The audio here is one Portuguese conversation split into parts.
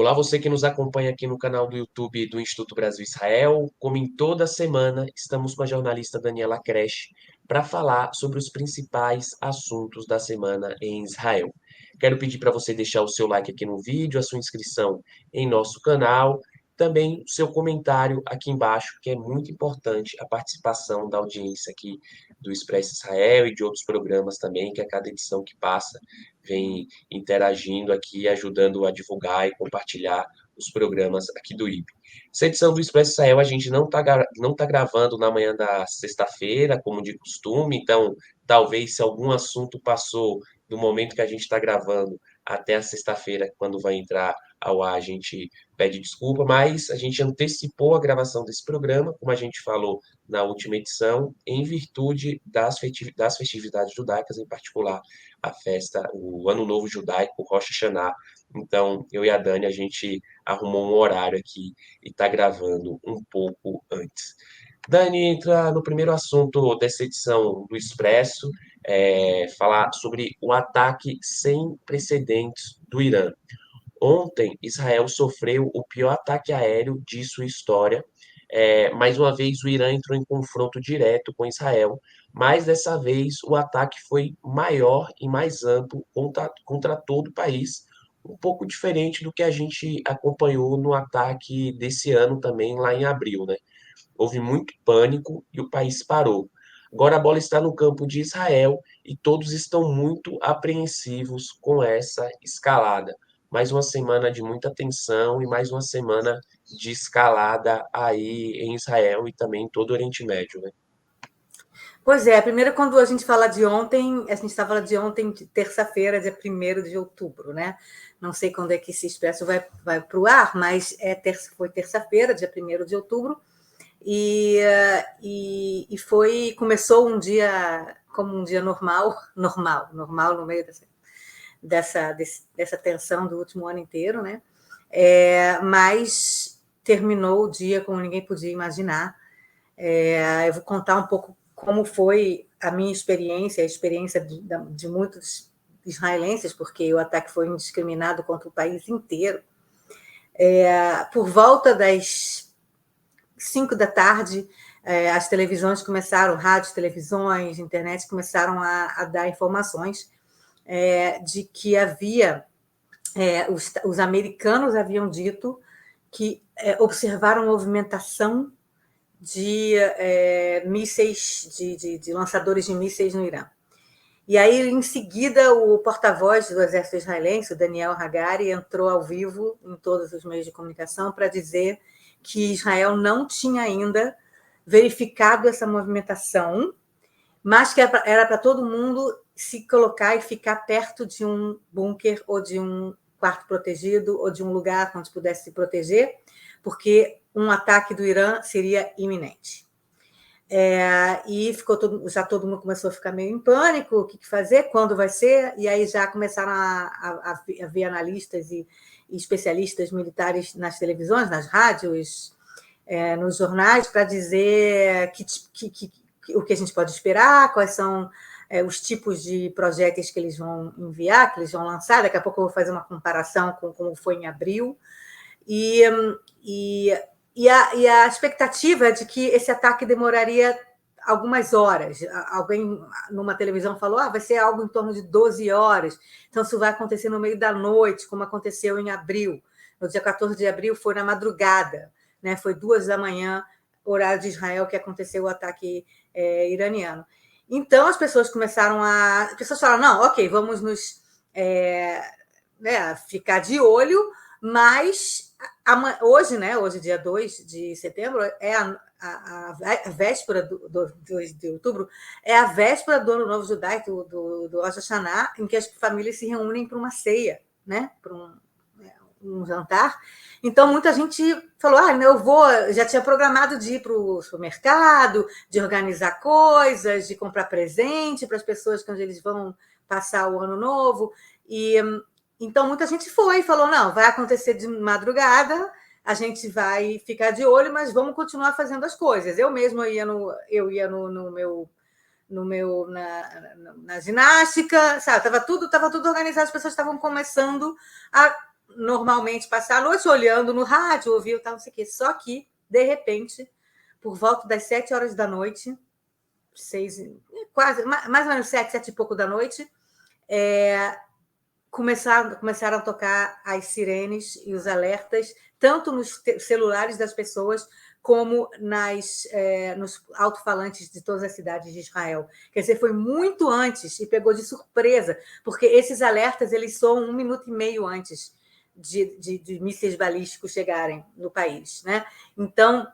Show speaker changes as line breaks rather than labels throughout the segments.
Olá, você que nos acompanha aqui no canal do YouTube do Instituto Brasil Israel. Como em toda semana, estamos com a jornalista Daniela Creche para falar sobre os principais assuntos da semana em Israel. Quero pedir para você deixar o seu like aqui no vídeo, a sua inscrição em nosso canal, também o seu comentário aqui embaixo, que é muito importante a participação da audiência aqui do Expresso Israel e de outros programas também, que a cada edição que passa vem interagindo aqui, ajudando a divulgar e compartilhar os programas aqui do IB. Essa edição do Expresso Israel a gente não tá gravando na manhã da sexta-feira, como de costume, então talvez se algum assunto passou do momento que a gente está gravando até a sexta-feira, quando vai entrar ao ar, a gente pede desculpa, mas a gente antecipou a gravação desse programa, como a gente falou na última edição, em virtude das festividades judaicas, em particular a festa, o Ano Novo Judaico, o Rosh Hashanah. Então, eu e a Dani, a gente arrumou um horário aqui e está gravando um pouco antes. Dani, entra no primeiro assunto dessa edição do Expresso, falar sobre o ataque sem precedentes do Irã. Ontem, Israel sofreu o pior ataque aéreo de sua história. Mais uma vez, o Irã entrou em confronto direto com Israel, mas dessa vez o ataque foi maior e mais amplo contra todo o país, um pouco diferente do que a gente acompanhou no ataque desse ano também, lá em abril, né? Houve muito pânico e o país parou. Agora a bola está no campo de Israel e todos estão muito apreensivos com essa escalada. Mais uma semana de muita tensão e mais uma semana de escalada aí em Israel e também em todo o Oriente Médio, né?
Pois é, primeiro quando a gente fala de ontem, a gente está falando de ontem, de terça-feira, dia 1º de outubro, né? Não sei quando é que esse expresso vai para o ar, mas foi terça-feira, dia 1º de outubro, começou um dia como um dia normal, normal no meio dessa tensão do último ano inteiro, né? Mas terminou o dia como ninguém podia imaginar. Eu vou contar um pouco como foi a minha experiência, a experiência de muitos israelenses, porque o ataque foi indiscriminado contra o país inteiro. Por volta das 5 da tarde, as televisões começaram, rádios, televisões, internet, começaram a dar informações de que havia, os americanos haviam dito que observaram movimentação de mísseis, de lançadores de mísseis no Irã. E aí, em seguida, o porta-voz do exército israelense, o Daniel Hagari, entrou ao vivo em todos os meios de comunicação para dizer que Israel não tinha ainda verificado essa movimentação, mas que era para todo mundo se colocar e ficar perto de um bunker ou de um quarto protegido ou de um lugar onde pudesse se proteger, porque um ataque do Irã seria iminente. E já todo mundo começou a ficar meio em pânico, o que fazer, quando vai ser, e aí já começaram a ver analistas e especialistas militares nas televisões, nas rádios, nos jornais, para dizer o que a gente pode esperar, quais são os tipos de projéteis que eles vão enviar, que eles vão lançar. Daqui a pouco eu vou fazer uma comparação com como foi em abril. E a expectativa é de que esse ataque demoraria algumas horas. Alguém numa televisão falou vai ser algo em torno de 12 horas. Então, isso vai acontecer no meio da noite, como aconteceu em abril. No dia 14 de abril foi na madrugada, né? Foi 2 da manhã, horário de Israel, que aconteceu o ataque iraniano. Então, as pessoas falaram, não, ok, vamos nos ficar de olho, mas hoje, né, hoje, dia 2 de setembro, é a véspera do 2 de outubro, é a véspera do Ano Novo Judaico, do Rosh Hashanah, em que as famílias se reúnem para uma ceia, né, para um jantar. Então, muita gente falou, já tinha programado de ir para o supermercado, de organizar coisas, de comprar presente para as pessoas que eles vão passar o Ano Novo. Então, muita gente foi e falou, não, vai acontecer de madrugada, a gente vai ficar de olho, mas vamos continuar fazendo as coisas. Eu mesma ia na ginástica, sabe? Tava tudo organizado, as pessoas estavam começando a normalmente passar a noite olhando no rádio, ouvir tal, não sei o quê. Só que, de repente, por volta das 7 horas da noite, 6, quase, mais ou menos 7, 7 e pouco da noite, começaram a tocar as sirenes e os alertas, tanto nos celulares das pessoas, como nos alto-falantes de todas as cidades de Israel. Quer dizer, foi muito antes e pegou de surpresa, porque esses alertas eles soam 1 minuto e meio antes de mísseis balísticos chegarem no país, né? Então,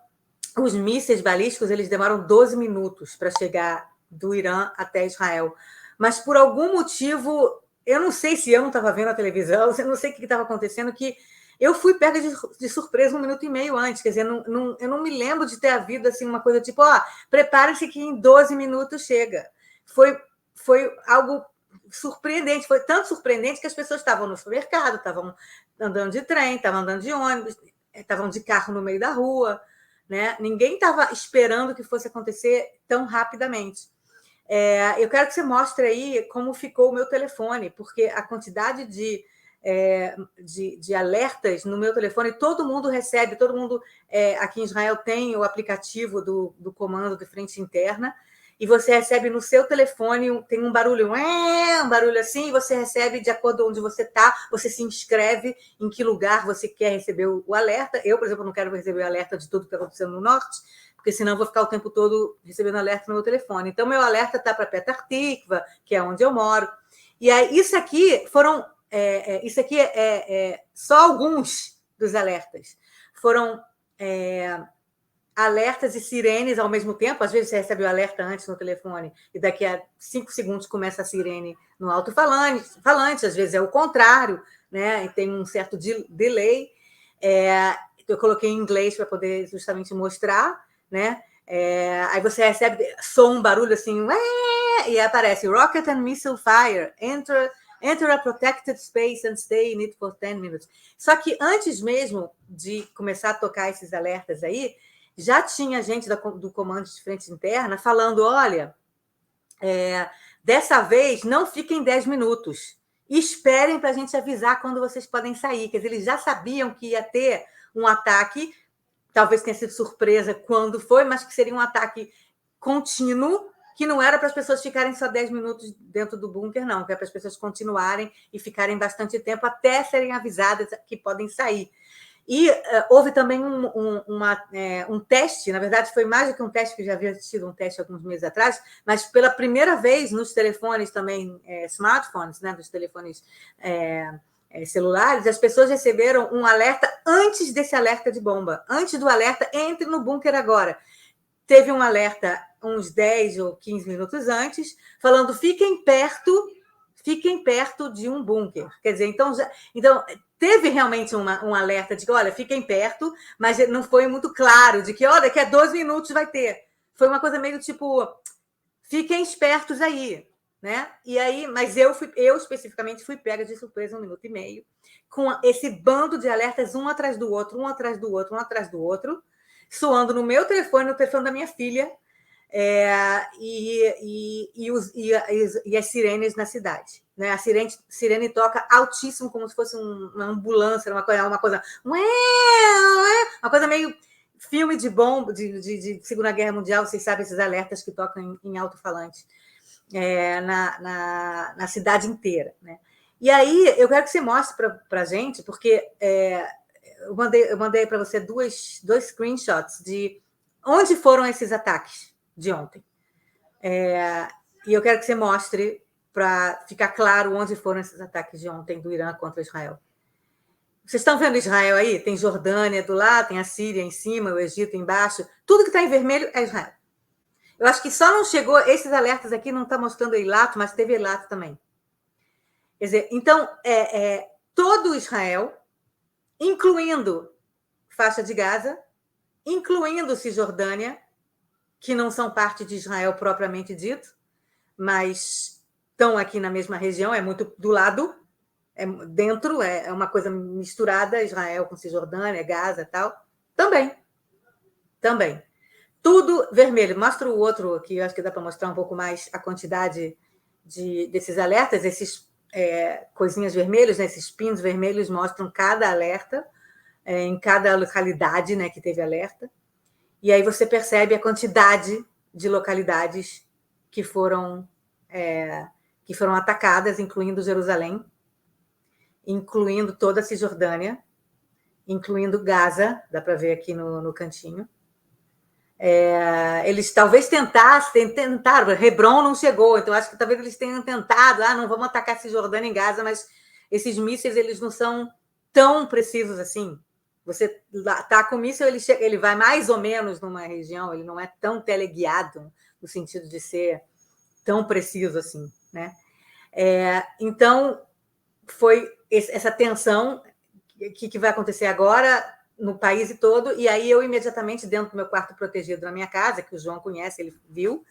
os mísseis balísticos eles demoram 12 minutos para chegar do Irã até Israel. Mas, por algum motivo, eu não sei se eu não estava vendo a televisão, eu não sei o que estava acontecendo, que eu fui pega de surpresa 1 minuto e meio antes. Quer dizer, eu não me lembro de ter havido assim, uma coisa tipo, prepare-se que em 12 minutos chega. Foi algo surpreendente, foi tanto surpreendente que as pessoas estavam no supermercado, estavam andando de trem, estavam andando de ônibus, estavam de carro no meio da rua, né? Ninguém estava esperando que fosse acontecer tão rapidamente. Eu quero que você mostre aí como ficou o meu telefone, porque a quantidade de alertas no meu telefone, todo mundo recebe, aqui em Israel tem o aplicativo do comando de frente interna, e você recebe no seu telefone, tem um barulho assim, e você recebe de acordo com onde você está, você se inscreve em que lugar você quer receber o alerta. Eu, por exemplo, não quero receber o alerta de tudo que está acontecendo no norte, porque senão eu vou ficar o tempo todo recebendo alerta no meu telefone. Então, meu alerta está para Petah Tikva, que é onde eu moro. E aí, isso aqui é só alguns dos alertas. Foram alertas e sirenes ao mesmo tempo. Às vezes você recebe o alerta antes no telefone e daqui a 5 segundos começa a sirene no alto-falante. Às vezes é o contrário, né? E tem um certo delay. Eu coloquei em inglês para poder justamente mostrar, né? Aí você recebe um barulho assim, e aparece Rocket and Missile Fire, enter a protected space and stay in it for 10 minutes. Só que antes mesmo de começar a tocar esses alertas aí, já tinha gente do comando de frente interna falando, olha, dessa vez não fiquem 10 minutos, esperem para a gente avisar quando vocês podem sair. Quer dizer, eles já sabiam que ia ter um ataque, talvez tenha sido surpresa quando foi, mas que seria um ataque contínuo, que não era para as pessoas ficarem só 10 minutos dentro do bunker, não, que é para as pessoas continuarem e ficarem bastante tempo até serem avisadas que podem sair. E houve também um teste, na verdade foi mais do que um teste, que já havia tido um teste alguns meses atrás, mas pela primeira vez nos telefones também, smartphones, né, dos telefones celulares, as pessoas receberam um alerta antes desse alerta de bomba, antes do alerta, entre no bunker agora. Teve um alerta uns 10 ou 15 minutos antes, falando fiquem perto de um bunker. Quer dizer, então teve realmente um alerta de que, olha, fiquem perto, mas não foi muito claro de que, olha, daqui a 12 minutos vai ter. Foi uma coisa meio tipo, fiquem espertos aí, né? E aí, mas eu especificamente fui pega de surpresa 1 minuto e meio, com esse bando de alertas um atrás do outro, soando no meu telefone, no telefone da minha filha, e as sirenes na cidade, né? A sirene toca altíssimo, como se fosse uma ambulância, uma coisa meio filme de bomba de Segunda Guerra Mundial. Vocês sabem esses alertas que tocam em alto-falante na cidade inteira, né? E aí eu quero que você mostre para a gente, porque eu mandei para você dois screenshots de onde foram esses ataques de ontem. E eu quero que você mostre, para ficar claro, onde foram esses ataques de ontem do Irã contra Israel. Vocês estão vendo Israel aí? Tem Jordânia do lado, tem a Síria em cima, o Egito embaixo. Tudo que está em vermelho é Israel. Eu acho que só não chegou, esses alertas aqui não está mostrando Eilat, mas teve Eilat também. Quer dizer, então, todo Israel, incluindo faixa de Gaza, incluindo Cisjordânia, que não são parte de Israel propriamente dito, mas estão aqui na mesma região, é muito do lado, dentro, é uma coisa misturada, Israel com Cisjordânia, Gaza e tal. Também. Tudo vermelho. Mostra o outro aqui, eu acho que dá para mostrar um pouco mais a quantidade desses alertas. coisinhas vermelhas, né, esses pins vermelhos mostram cada alerta, em cada localidade, né, que teve alerta. E aí você percebe a quantidade de localidades que foram atacadas, incluindo Jerusalém, incluindo toda a Cisjordânia, incluindo Gaza, dá para ver aqui no cantinho. Eles talvez tentaram, Hebron não chegou, então acho que talvez eles tenham tentado, não vamos atacar Cisjordânia em Gaza, mas esses mísseis eles não são tão precisos assim. Você ataca o míssil, ele vai mais ou menos numa região, ele não é tão teleguiado, no sentido de ser tão preciso assim, né? Então, foi essa tensão que vai acontecer agora no país todo, e aí eu imediatamente, dentro do meu quarto protegido na minha casa, que o João conhece, ele viu,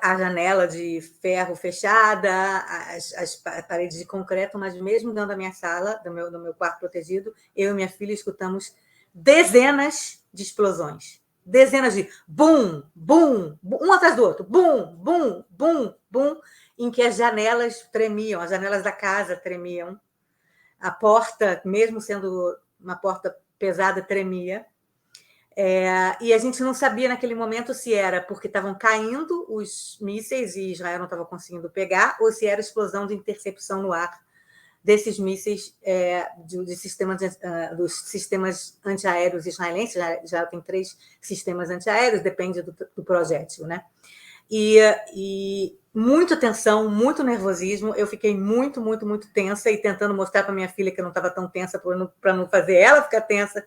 a janela de ferro fechada, as paredes de concreto, mas mesmo dentro da minha sala, do meu quarto protegido, eu e minha filha escutamos dezenas de explosões. Dezenas de bum, bum, bum, um atrás do outro, bum, bum, bum, bum, em que as janelas tremiam, as janelas da casa tremiam, a porta, mesmo sendo uma porta pesada, tremia. E a gente não sabia naquele momento se era porque estavam caindo os mísseis e Israel não estava conseguindo pegar, ou se era explosão de intercepção no ar desses mísseis dos sistemas antiaéreos israelenses. Já tem 3 sistemas antiaéreos, depende do projétil, né? E muita tensão, muito nervosismo. Eu fiquei muito, muito, muito tensa e tentando mostrar para minha filha que eu não estava tão tensa para não fazer ela ficar tensa.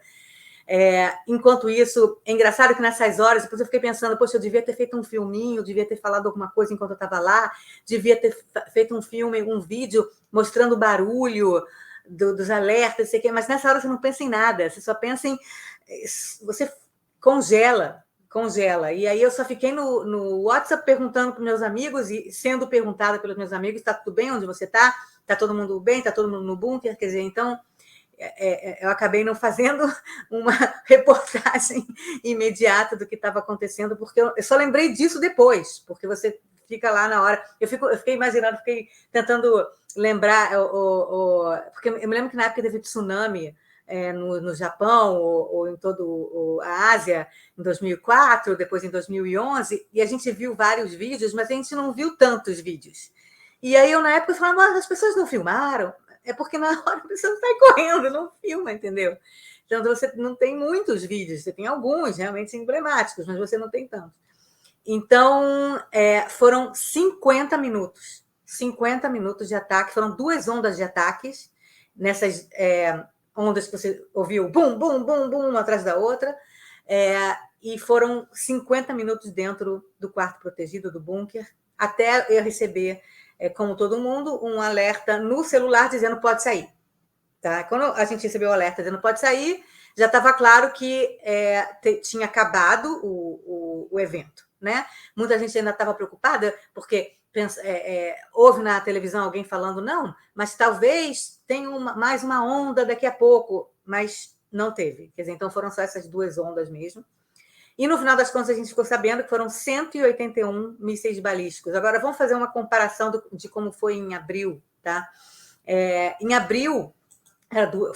Enquanto isso, é engraçado que nessas horas, depois eu fiquei pensando, poxa, eu devia ter feito um filminho, devia ter falado alguma coisa enquanto eu estava lá, devia ter feito um filme, um vídeo mostrando o barulho dos alertas, sei que, mas nessa hora você não pensa em nada, você só pensa em... Você congela. E aí eu só fiquei no WhatsApp perguntando para meus amigos e sendo perguntada pelos meus amigos, está tudo bem onde você está? Está todo mundo bem? Está todo mundo no bunker? Quer dizer, então... eu acabei não fazendo uma reportagem imediata do que estava acontecendo, porque eu só lembrei disso depois, porque você fica lá na hora. Eu fiquei imaginando, fiquei tentando lembrar, porque eu me lembro que na época teve tsunami no Japão, ou em toda a Ásia, em 2004, depois em 2011, e a gente viu vários vídeos, mas a gente não viu tantos vídeos. E aí eu, na época, falava, mas as pessoas não filmaram? É porque na hora a pessoa sai correndo, não filma, entendeu? Então você não tem muitos vídeos, você tem alguns realmente emblemáticos, mas você não tem tantos. Então, foram 50 minutos de ataque, foram 2 ondas de ataques, nessas ondas que você ouviu, bum, bum, bum, bum, uma atrás da outra, e foram 50 minutos dentro do quarto protegido, do bunker, até eu receber, como todo mundo, um alerta no celular dizendo pode sair. Tá? Quando a gente recebeu o alerta dizendo pode sair, já estava claro que tinha acabado o evento. Né? Muita gente ainda estava preocupada, porque houve na televisão alguém falando, não, mas talvez tenha mais uma onda daqui a pouco, mas não teve. Quer dizer, então foram só essas 2 ondas mesmo. E no final das contas a gente ficou sabendo que foram 181 mísseis balísticos. Agora vamos fazer uma comparação de como foi em abril. Tá? Em abril,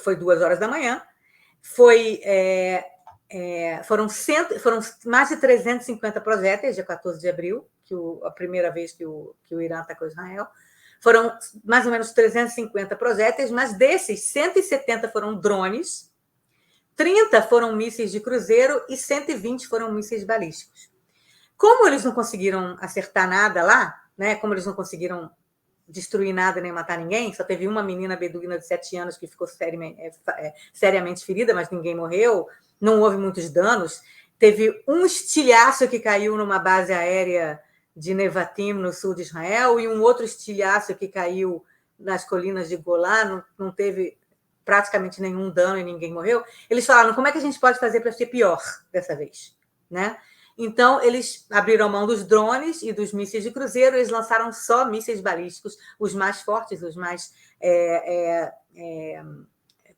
foi 2 horas da manhã, foram mais de 350 projéteis, dia 14 de abril, a primeira vez que o Irã atacou Israel. Foram mais ou menos 350 projéteis, mas desses, 170 foram drones, 30 foram mísseis de cruzeiro e 120 foram mísseis balísticos. Como eles não conseguiram acertar nada lá, né? Como eles não conseguiram destruir nada nem matar ninguém, só teve uma menina beduína de 7 anos que ficou seriamente ferida, mas ninguém morreu, não houve muitos danos. Teve um estilhaço que caiu numa base aérea de Nevatim, no sul de Israel, e um outro estilhaço que caiu nas colinas de Golá, não teve praticamente nenhum dano e ninguém morreu. Eles falaram, como é que a gente pode fazer para ser pior dessa vez? Né? Então, eles abriram mão dos drones e dos mísseis de cruzeiro, eles lançaram só mísseis balísticos, os mais fortes, os mais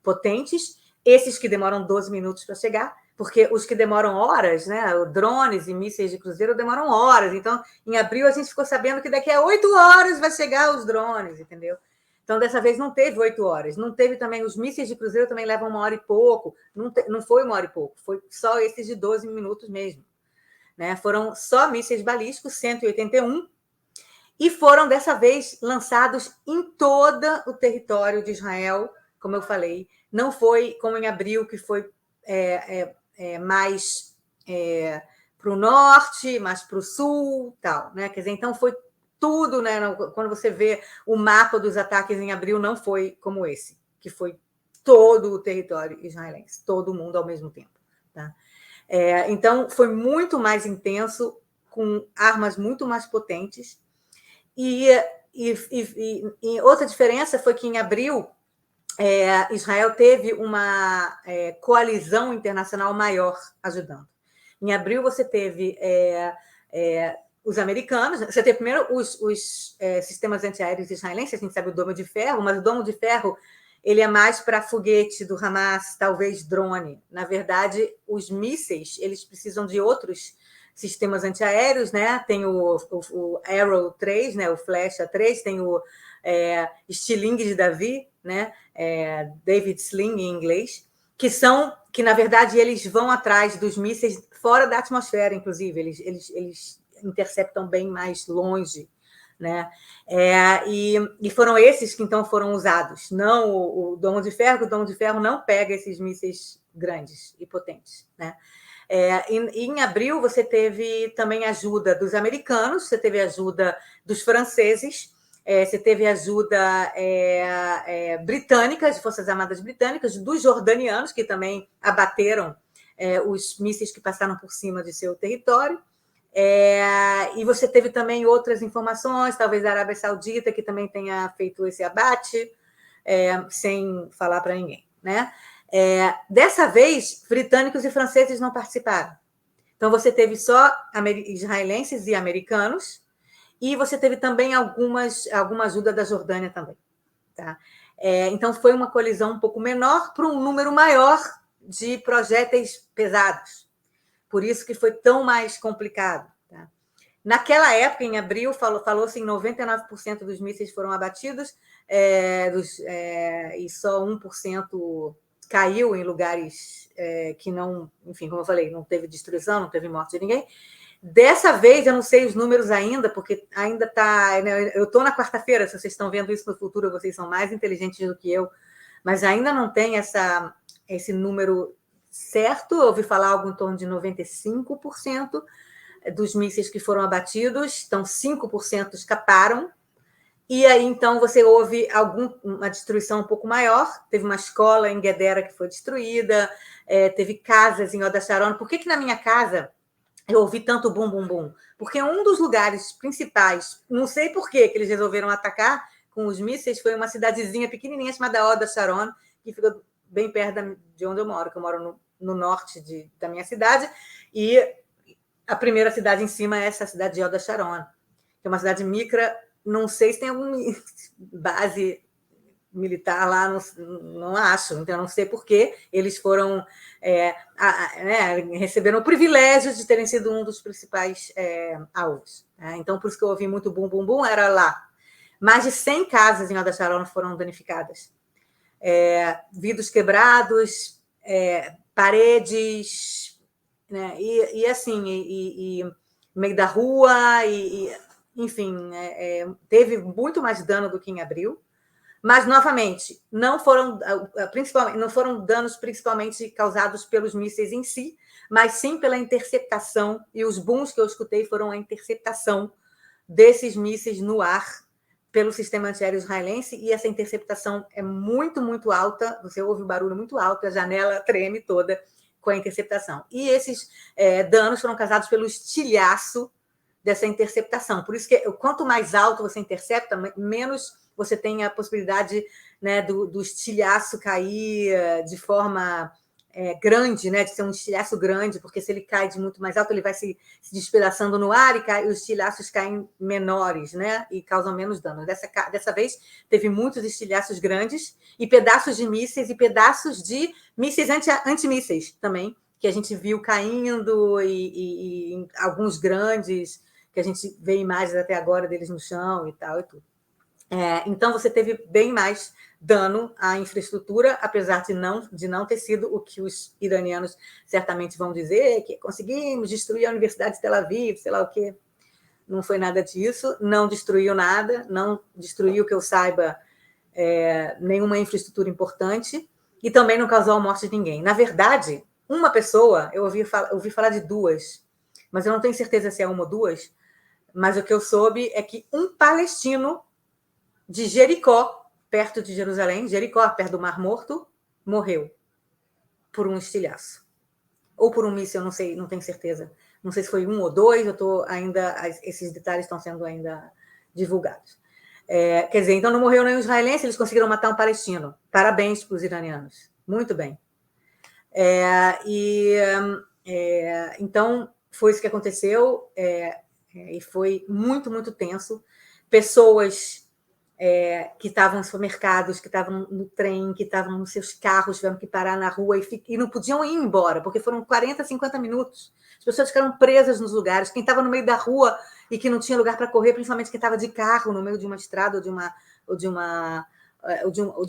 potentes, esses que demoram 12 minutos para chegar, porque os que demoram horas, né, drones e mísseis de cruzeiro demoram horas. Então, em abril, a gente ficou sabendo que daqui a 8 horas vai chegar os drones, entendeu? Então, dessa vez não teve 8 horas. Não teve também, os mísseis de cruzeiro também levam 1 hora e pouco. Não foi 1 hora e pouco, foi só esses de 12 minutos mesmo. Né? Foram só mísseis balísticos, 181, e foram, dessa vez, lançados em todo o território de Israel, como eu falei. Não foi como em abril, que foi mais para o norte, mais para o sul, tal, né? Quer dizer, então foi tudo, né? Quando você vê o mapa dos ataques em abril, não foi como esse, que foi todo o território israelense, todo mundo ao mesmo tempo. Tá? Então, foi muito mais intenso, com armas muito mais potentes. E outra diferença foi que, em abril, Israel teve uma coalizão internacional maior ajudando. Em abril, você teve os americanos, você teve primeiro os sistemas antiaéreos israelenses, a gente sabe o Domo de Ferro, mas o Domo de Ferro ele é mais para foguete do Hamas, talvez drone. Na verdade, os mísseis eles precisam de outros sistemas antiaéreos, né? Tem o Arrow 3, né? O Flecha 3, tem o Stiling de Davi, né? David Sling em inglês, que na verdade eles vão atrás dos mísseis fora da atmosfera, inclusive, eles interceptam bem mais longe, né? E foram esses que então foram usados, não o Domo de Ferro. O Domo de Ferro não pega esses mísseis grandes e potentes, né? Em abril você teve também ajuda dos americanos, você teve ajuda dos franceses, você teve ajuda britânica, de Forças Armadas Britânicas, dos jordanianos, que também abateram os mísseis que passaram por cima de seu território. E você teve também outras informações, talvez da Arábia Saudita, que também tenha feito esse abate, sem falar para ninguém, né? Dessa vez, britânicos e franceses não participaram. Então, você teve só israelenses e americanos, e você teve também alguma ajuda da Jordânia também. Tá? Então, foi uma colisão um pouco menor para um número maior de projéteis pesados. Por isso que foi tão mais complicado. Tá? Naquela época, em abril, falou-se em 99% dos mísseis foram abatidos, e só 1% caiu em lugares que não, enfim, como eu falei, não teve destruição, não teve morte de ninguém. Dessa vez, eu não sei os números ainda, porque ainda está... Né, eu estou na quarta-feira, se vocês estão vendo isso no futuro, vocês são mais inteligentes do que eu, mas ainda não tem esse número certo. Eu ouvi falar algo em torno de 95% dos mísseis que foram abatidos, então 5% escaparam. E aí, então, você houve uma destruição um pouco maior. Teve uma escola em Guedera que foi destruída, teve casas em Oda Sharon. Por que na minha casa eu ouvi tanto bum, bum, bum? Porque um dos lugares principais, não sei por que eles resolveram atacar com os mísseis, foi uma cidadezinha pequenininha chamada Oda Sharon, que fica bem perto de onde eu moro, que eu moro no norte da minha cidade, e a primeira cidade em cima é essa cidade de Oda Sharon, que é uma cidade micra. Não sei se tem alguma base militar lá, não acho, então não sei por que eles foram receberam o privilégio de terem sido um dos principais alvos. Então, por isso que eu ouvi muito bum, bum, bum, era lá. Mais de 100 casas em Oda Sharon foram danificadas. Vidros quebrados, paredes, né? E assim, no meio da rua, enfim, teve muito mais dano do que em abril. Mas, novamente, não foram danos principalmente causados pelos mísseis em si, mas sim pela interceptação, e os booms que eu escutei foram a interceptação desses mísseis no ar pelo sistema antiaéreo israelense, e essa interceptação é muito, muito alta, você ouve um barulho muito alto, a janela treme toda com a interceptação. E esses danos foram causados pelo estilhaço dessa interceptação. Por isso que quanto mais alto você intercepta, menos você tem a possibilidade, né, do estilhaço cair de forma grande, né, de ser um estilhaço grande, porque se ele cai de muito mais alto, ele vai se despedaçando no ar, e os estilhaços caem menores, né, e causam menos dano. Dessa vez, teve muitos estilhaços grandes, e pedaços de mísseis, e pedaços de mísseis antimísseis também, que a gente viu caindo e alguns grandes, que a gente vê imagens até agora deles no chão e tal e tudo. Então, você teve bem mais dano à infraestrutura, apesar de não ter sido o que os iranianos certamente vão dizer, que conseguimos destruir a Universidade de Tel Aviv, sei lá o quê. Não foi nada disso, não destruiu nada, não destruiu, que eu saiba, nenhuma infraestrutura importante, e também não causou a morte de ninguém. Na verdade, uma pessoa, eu ouvi falar de duas, mas eu não tenho certeza se é uma ou duas, mas o que eu soube é que um palestino de Jericó, perto de Jerusalém, Jericó, perto do Mar Morto, morreu por um estilhaço. Ou por um míssil, eu não sei, não tenho certeza. Não sei se foi um ou dois, esses detalhes estão sendo ainda divulgados. Quer dizer, então não morreu nenhum israelense, eles conseguiram matar um palestino. Parabéns para os iranianos. Muito bem. Então, foi isso que aconteceu, e foi muito, muito tenso. Pessoas que estavam nos supermercados, que estavam no trem, que estavam nos seus carros, tiveram que parar na rua e não podiam ir embora, porque foram 40, 50 minutos. As pessoas ficaram presas nos lugares. Quem estava no meio da rua e que não tinha lugar para correr, principalmente quem estava de carro no meio de uma estrada ou de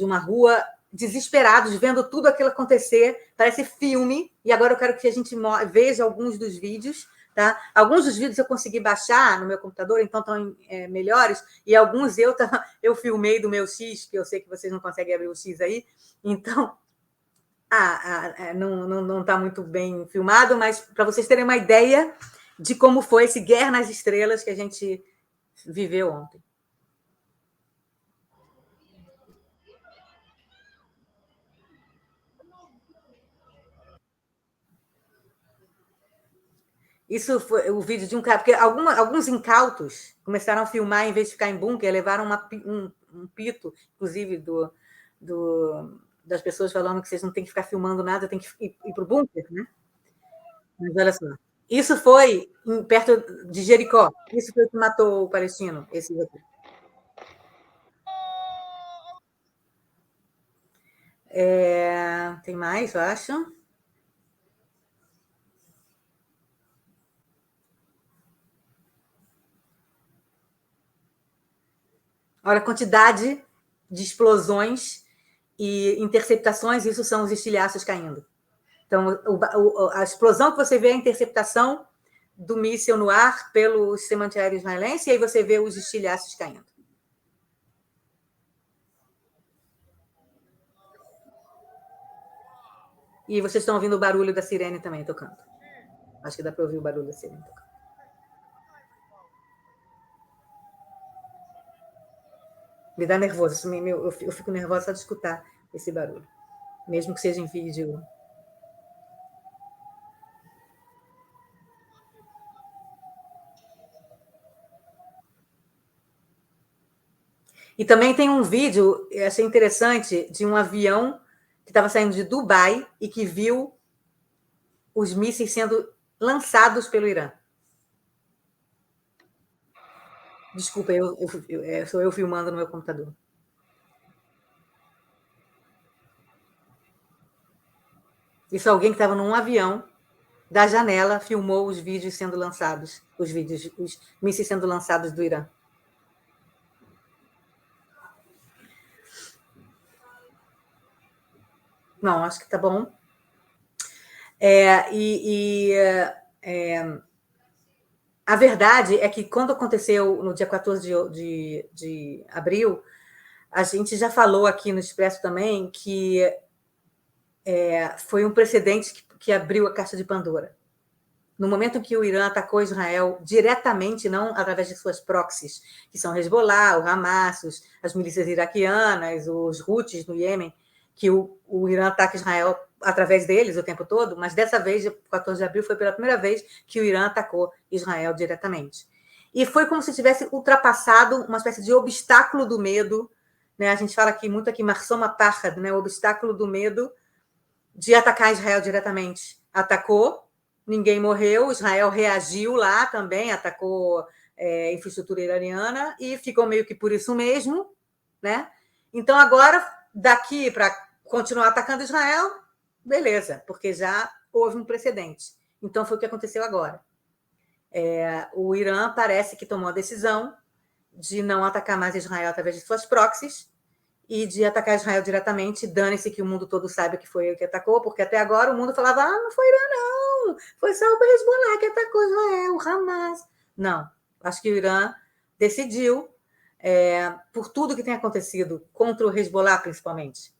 uma rua, desesperados, vendo tudo aquilo acontecer. Parece filme. E agora eu quero que a gente veja alguns dos vídeos. Tá? Alguns dos vídeos eu consegui baixar no meu computador, então estão melhores, e alguns eu filmei do meu X, que eu sei que vocês não conseguem abrir o X aí, então não está muito bem filmado, mas para vocês terem uma ideia de como foi esse Guerra nas Estrelas que a gente viveu ontem. Isso foi o vídeo de um cara, porque alguns incautos começaram a filmar, em vez de ficar em bunker, levaram um pito, inclusive, das pessoas falando que vocês não têm que ficar filmando nada, tem que ir para o bunker, né? Mas olha só. Isso foi perto de Jericó. Isso foi o que matou o palestino, esse aqui. Tem mais, eu acho. Olha a quantidade de explosões e interceptações, isso são os estilhaços caindo. Então, a explosão que você vê é a interceptação do míssil no ar pelo sistema antiaéreo israelense, e aí você vê os estilhaços caindo. E vocês estão ouvindo o barulho da sirene também tocando. Acho que dá para ouvir o barulho da sirene tocando. Me dá nervoso. Eu fico nervosa só de escutar esse barulho. Mesmo que seja em vídeo. E também tem um vídeo, eu achei interessante, de um avião que estava saindo de Dubai e que viu os mísseis sendo lançados pelo Irã. Desculpa, sou eu filmando no meu computador. Isso alguém que estava num avião, da janela, filmou os vídeos sendo lançados, os mísseis sendo lançados do Irã. Não, acho que tá bom. A verdade é que quando aconteceu no dia 14 de abril, a gente já falou aqui no Expresso também que foi um precedente que abriu a caixa de Pandora. No momento em que o Irã atacou Israel diretamente, não através de suas proxies, que são Hezbollah, o Hamas, as milícias iraquianas, os Houthis no Iêmen, que o Irã ataca Israel através deles o tempo todo, mas dessa vez, 14 de abril, foi pela primeira vez que o Irã atacou Israel diretamente. E foi como se tivesse ultrapassado uma espécie de obstáculo do medo, né? A gente fala aqui muito aqui, Marsoma Pachad, né? O obstáculo do medo de atacar Israel diretamente. Atacou, ninguém morreu, Israel reagiu lá também, atacou infraestrutura iraniana e ficou meio que por isso mesmo, né? Então, agora, daqui para continuar atacando Israel, beleza, porque já houve um precedente. Então, foi o que aconteceu agora. O Irã parece que tomou a decisão de não atacar mais Israel através de suas proxies e de atacar Israel diretamente. Dane-se que o mundo todo sabe que foi ele que atacou, porque até agora o mundo falava, não foi Irã, não, foi só o Hezbollah que atacou Israel, o Hamas. Não, acho que o Irã decidiu, por tudo que tem acontecido contra o Hezbollah, principalmente,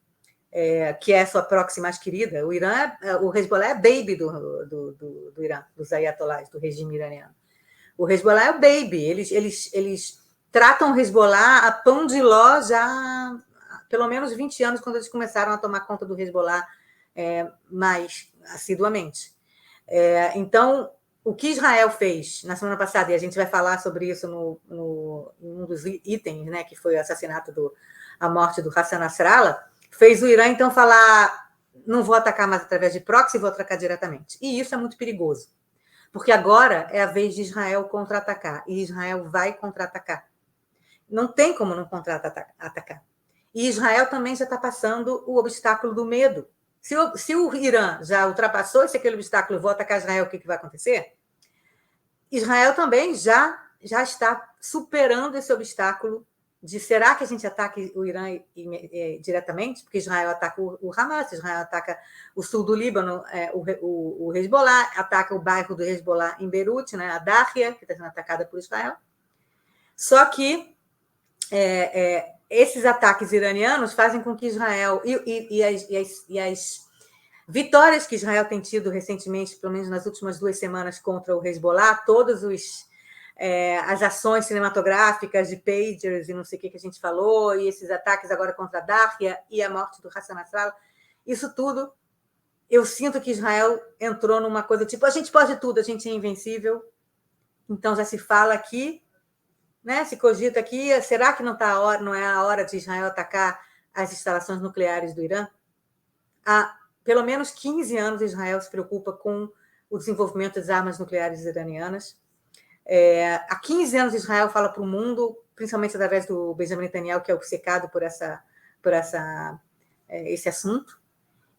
que é a sua proxy mais querida. O Hezbollah é baby do Irã, dos ayatollahs, do regime iraniano. O Hezbollah é o baby. Eles tratam o Hezbollah a pão de ló já há pelo menos 20 anos, quando eles começaram a tomar conta do Hezbollah mais assiduamente. Então, o que Israel fez na semana passada, e a gente vai falar sobre isso em um dos itens, né, que foi o assassinato, a morte do Hassan Nasrallah, fez o Irã, então, falar: não vou atacar mais através de proxy, vou atacar diretamente. E isso é muito perigoso, porque agora é a vez de Israel contra-atacar, e Israel vai contra-atacar. Não tem como não contra-atacar. E Israel também já está passando o obstáculo do medo. Se o Irã já ultrapassou aquele obstáculo, vou atacar Israel, o que vai acontecer? Israel também já está superando esse obstáculo de será que a gente ataca o Irã diretamente? Porque Israel ataca o Hamas, Israel ataca o sul do Líbano, o Hezbollah, ataca o bairro do Hezbollah em Beirute, né, a Darya, que está sendo atacada por Israel. Só que esses ataques iranianos fazem com que Israel e as vitórias que Israel tem tido recentemente, pelo menos nas últimas 2 semanas, contra o Hezbollah, todas as ações cinematográficas de pagers e não sei o que a gente falou, e esses ataques agora contra a Darya e a morte do Hassan Nasrallah, isso tudo, eu sinto que Israel entrou numa coisa tipo, a gente pode tudo, a gente é invencível. Então já se fala aqui, né, se cogita aqui, será que não é a hora de Israel atacar as instalações nucleares do Irã? Há pelo menos 15 anos Israel se preocupa com o desenvolvimento das armas nucleares iranianas. Há 15 anos Israel fala para o mundo, principalmente através do Benjamin Netanyahu, que é obcecado por esse assunto,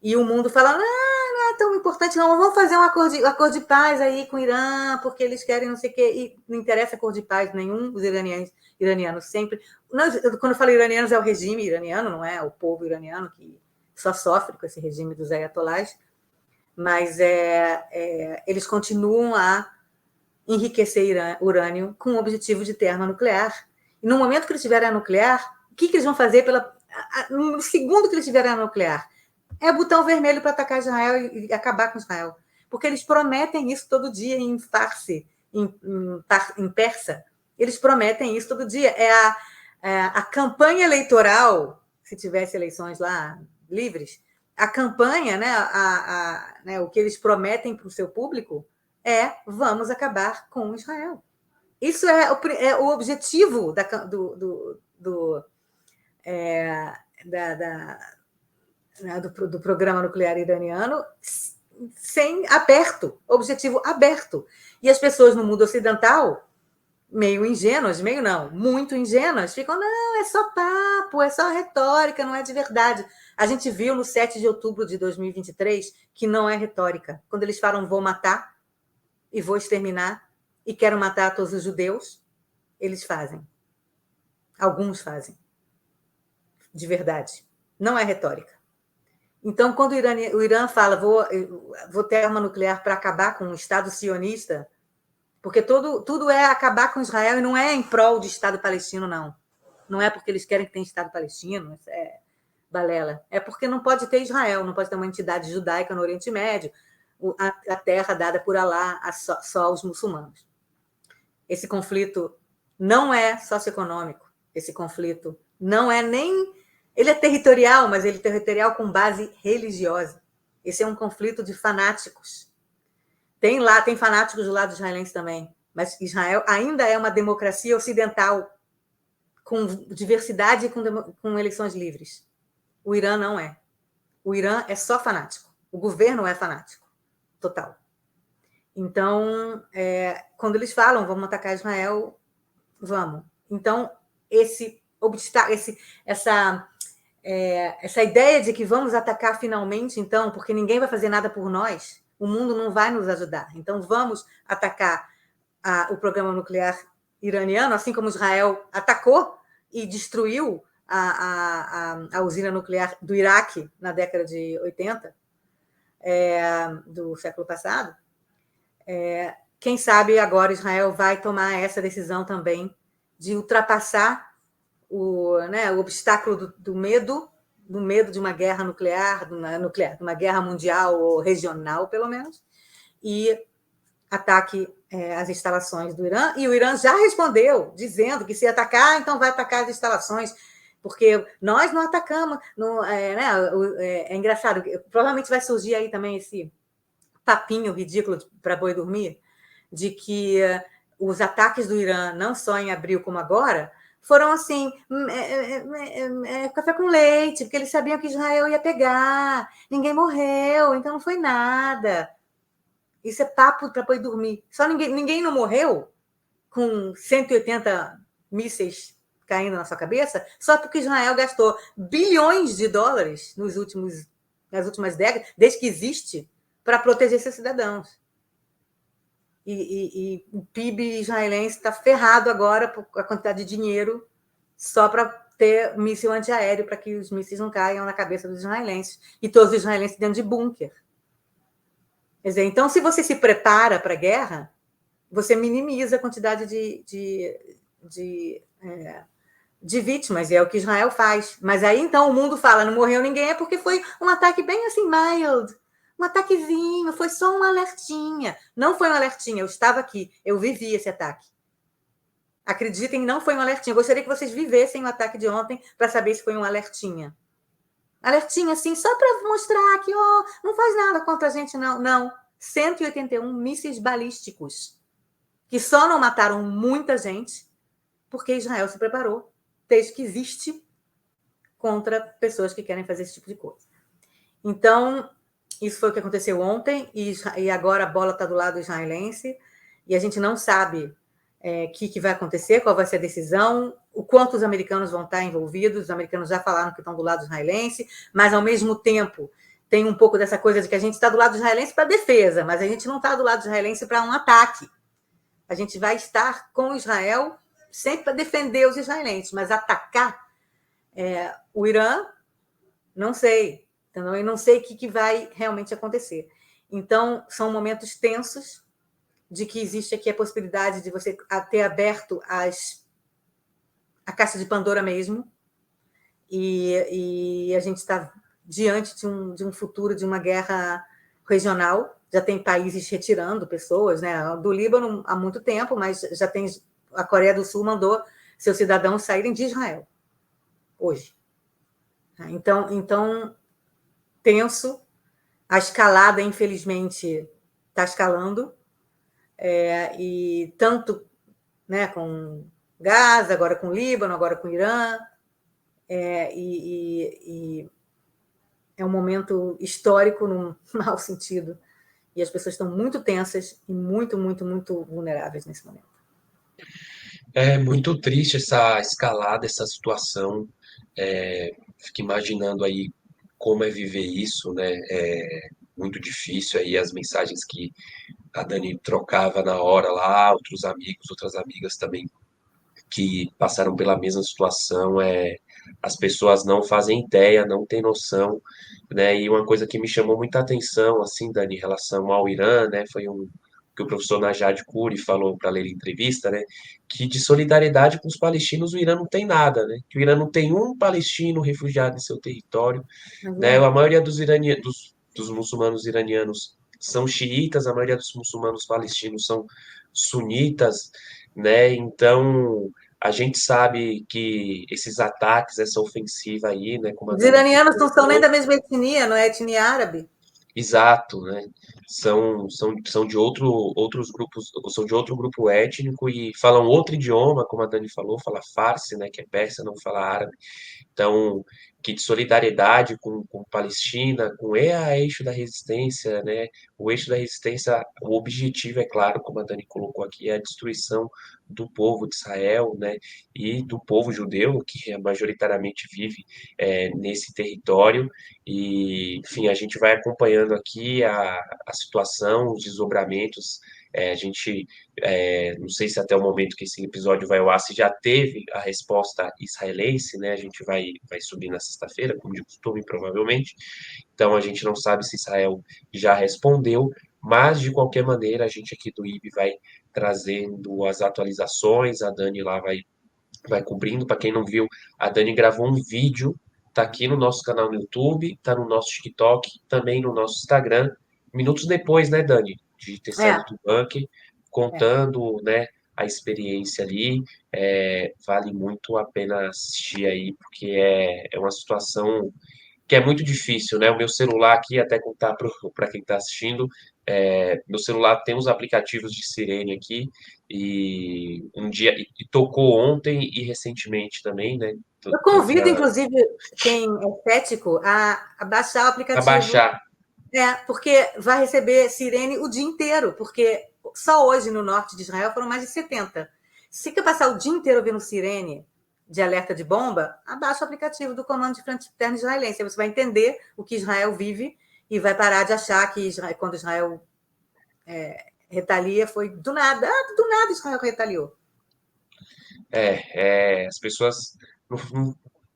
e o mundo fala, não é tão importante, não, vamos fazer um acordo de paz aí com o Irã, porque eles querem não sei o quê, e não interessa acordo de paz nenhum, os iranianos sempre... Não, quando eu falo iranianos, é o regime iraniano, não é o povo iraniano que só sofre com esse regime dos ayatollahs, mas eles continuam a enriquecer urânio com o objetivo de ter arma nuclear. E no momento que eles tiverem a nuclear, o que eles vão fazer no segundo que eles tiverem a nuclear? É botão vermelho para atacar Israel e acabar com Israel. Porque eles prometem isso todo dia em farsi, em persa. Eles prometem isso todo dia. A campanha eleitoral, se tivesse eleições lá livres, a campanha, né, o que eles prometem para o seu público vamos acabar com Israel. Isso é o objetivo do programa nuclear iraniano, objetivo aberto. E as pessoas no mundo ocidental, meio ingênuas, muito ingênuas, ficam, não, é só papo, é só retórica, não é de verdade. A gente viu no 7 de outubro de 2023 que não é retórica. Quando eles falam, vou matar e vou exterminar e quero matar todos os judeus, eles fazem. Alguns fazem. De verdade. Não é retórica. Então, quando o Irã fala, vou ter arma nuclear para acabar com o Estado sionista, porque tudo é acabar com Israel e não é em prol de Estado palestino, não. Não é porque eles querem que tenha Estado palestino, isso é balela. É porque não pode ter Israel, não pode ter uma entidade judaica no Oriente Médio, a terra dada por Alá só aos muçulmanos. Esse conflito não é socioeconômico, esse conflito não é nem... Ele é territorial, mas ele é territorial com base religiosa. Esse é um conflito de fanáticos. Tem fanáticos do lado israelense também, mas Israel ainda é uma democracia ocidental, com diversidade e com eleições livres. O Irã não é. O Irã é só fanático. O governo é fanático. Total. Então, quando eles falam, vamos atacar Israel, vamos. Então, essa ideia de que vamos atacar finalmente, então, porque ninguém vai fazer nada por nós, o mundo não vai nos ajudar. Então, vamos atacar o programa nuclear iraniano, assim como Israel atacou e destruiu a usina nuclear do Iraque na década de 80, do século passado. Quem sabe agora Israel vai tomar essa decisão também de ultrapassar o obstáculo do medo de uma guerra nuclear, de uma guerra mundial ou regional, pelo menos, e ataque as instalações do Irã. E o Irã já respondeu, dizendo que se atacar, então vai atacar as instalações, porque nós não atacamos. É engraçado, provavelmente vai surgir aí também esse papinho ridículo para boi dormir, de que os ataques do Irã, não só em abril como agora, foram assim, café com leite, porque eles sabiam que Israel ia pegar, ninguém morreu, então não foi nada. Isso é papo para boi dormir. Só ninguém não morreu com 180 mísseis caindo na sua cabeça, só porque Israel gastou bilhões de dólares nas últimas décadas, desde que existe, para proteger seus cidadãos. E o PIB israelense está ferrado agora por a quantidade de dinheiro só para ter míssil antiaéreo, para que os mísseis não caiam na cabeça dos israelenses. E todos os israelenses dentro de bunker. Quer dizer, então, se você se prepara para a guerra, você minimiza a quantidade de vítimas, e é o que Israel faz. Mas aí, então, o mundo fala, não morreu ninguém, é porque foi um ataque bem assim, mild, um ataquezinho, foi só um alertinha. Não foi um alertinha, eu estava aqui, eu vivi esse ataque. Acreditem, não foi um alertinha. Eu gostaria que vocês vivessem o ataque de ontem para saber se foi um alertinha. Alertinha, assim, só para mostrar que não faz nada contra a gente, não. Não, 181 mísseis balísticos, que só não mataram muita gente porque Israel se preparou, desde que existe, contra pessoas que querem fazer esse tipo de coisa. Então, isso foi o que aconteceu ontem, e agora a bola está do lado israelense, e a gente não sabe o que vai acontecer, qual vai ser a decisão, o quanto os americanos vão estar envolvidos. Os americanos já falaram que estão do lado israelense, mas, ao mesmo tempo, tem um pouco dessa coisa de que a gente está do lado israelense para defesa, mas a gente não está do lado israelense para um ataque. A gente vai estar com Israel sempre para defender os israelenses, mas atacar o Irã, não sei. Então, eu não sei o que vai realmente acontecer. Então, são momentos tensos, de que existe aqui a possibilidade de você ter aberto a caixa de Pandora mesmo, e a gente está diante de um futuro de uma guerra regional. Já tem países retirando pessoas, né? Do Líbano há muito tempo, mas já tem, a Coreia do Sul mandou seus cidadãos saírem de Israel hoje. Então tenso, a escalada, infelizmente, está escalando, e tanto, né, com Gaza, agora com Líbano, agora com Irã, e é um momento histórico num mau sentido, e as pessoas estão muito tensas e muito, muito, muito vulneráveis nesse momento.
É muito triste essa escalada, essa situação. Fico imaginando aí como é viver isso, né? É muito difícil aí as mensagens que a Dani trocava na hora lá, outros amigos, outras amigas também que passaram pela mesma situação. As pessoas não fazem ideia, não têm noção, né? E uma coisa que me chamou muita atenção, assim, Dani, em relação ao Irã, né? Foi que o professor Najad Kuri falou para ler em entrevista, né? Que de solidariedade com os palestinos o Irã não tem nada, né? Que o Irã não tem um palestino refugiado em seu território, né? A maioria dos muçulmanos iranianos são xiitas, a maioria dos muçulmanos palestinos são sunitas, né? Então, a gente sabe que esses ataques, essa ofensiva aí, né, como a
Os
Dani
iranianos não são nem
falou,
da mesma etnia, não é etnia árabe.
exato, né? São de outros grupos, são de outro grupo étnico e falam outro idioma, como a Dani falou, fala farsi, né, que é persa, não fala árabe. Então, que de solidariedade com Palestina, com eixo da resistência, né? O eixo da resistência, o objetivo, é claro, como a Dani colocou aqui, é a destruição do povo de Israel, né? E do povo judeu, que majoritariamente vive nesse território. E, enfim, a gente vai acompanhando aqui a situação, os desdobramentos. A gente não sei se até o momento que esse episódio vai ao ar, se já teve a resposta israelense, né? A gente vai subir na sexta-feira, como de costume, provavelmente. Então a gente não sabe se Israel já respondeu, mas de qualquer maneira a gente aqui do IB vai trazendo as atualizações, a Dani lá vai cobrindo. Para quem não viu, a Dani gravou um vídeo, tá aqui no nosso canal no YouTube, tá no nosso TikTok, também no nosso Instagram. Minutos depois, né, Dani, de ter saído
É,
do bunker,
é.
contando, né, a experiência ali. Vale muito a pena assistir aí, porque é uma situação que é muito difícil, né? O meu celular aqui, até contar para quem está assistindo, meu celular tem os aplicativos de sirene aqui, e um dia e tocou ontem e recentemente também, né?
Eu convido,
Dia
inclusive, quem é cético a baixar o aplicativo.
abaixar.
Porque vai receber sirene o dia inteiro, porque só hoje no norte de Israel foram mais de 70. Se quer passar o dia inteiro ouvindo sirene de alerta de bomba, abaixa o aplicativo do Comando de Frente Interna Israelense. Aí você vai entender o que Israel vive e vai parar de achar que quando Israel retalia foi do nada. Do nada Israel retaliou.
As pessoas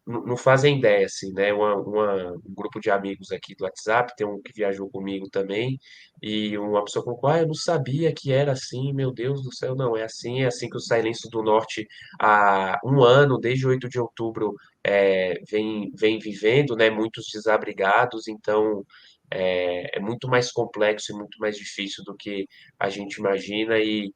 não fazem ideia, assim, né? Um grupo de amigos aqui do WhatsApp, tem um que viajou comigo também, e uma pessoa colocou, eu não sabia que era assim, meu Deus do céu, não, é assim que os Silêncios do Norte há um ano, desde 8 de outubro, vem vivendo, né? Muitos desabrigados, então é muito mais complexo e muito mais difícil do que a gente imagina, e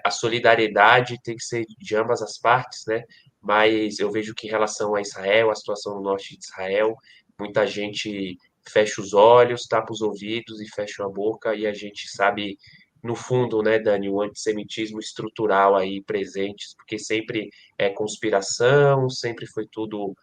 a solidariedade tem que ser de ambas as partes, né? Mas eu vejo que em relação a Israel, a situação no norte de Israel, muita gente fecha os olhos, tapa os ouvidos e fecha a boca, e a gente sabe, no fundo, né, Dani, o antissemitismo estrutural aí presente, porque sempre é conspiração, sempre foi tudo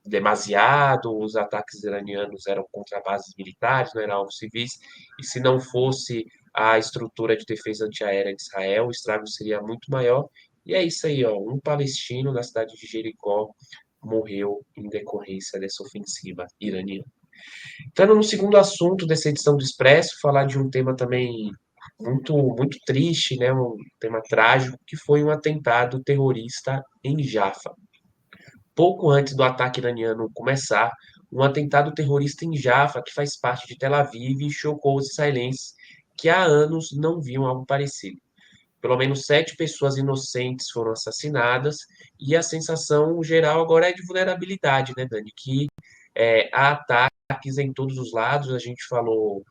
demasiado, os ataques iranianos eram contra bases militares, não eram alvos civis, e se não fosse a estrutura de defesa antiaérea de Israel, o estrago seria muito maior. E é isso aí, ó, um palestino na cidade de Jericó morreu em decorrência dessa ofensiva iraniana. Entrando no segundo assunto dessa edição do Expresso, falar de um tema também muito triste, né, um tema trágico, que foi um atentado terrorista em Jaffa. Pouco antes do ataque iraniano começar, um atentado terrorista em Jaffa, que faz parte de Tel Aviv, chocou os israelenses que há anos não viam algo parecido. Pelo menos 7 pessoas inocentes foram assassinadas, e a sensação geral agora é de vulnerabilidade, né, Dani? Que há ataques em todos os lados. A gente falou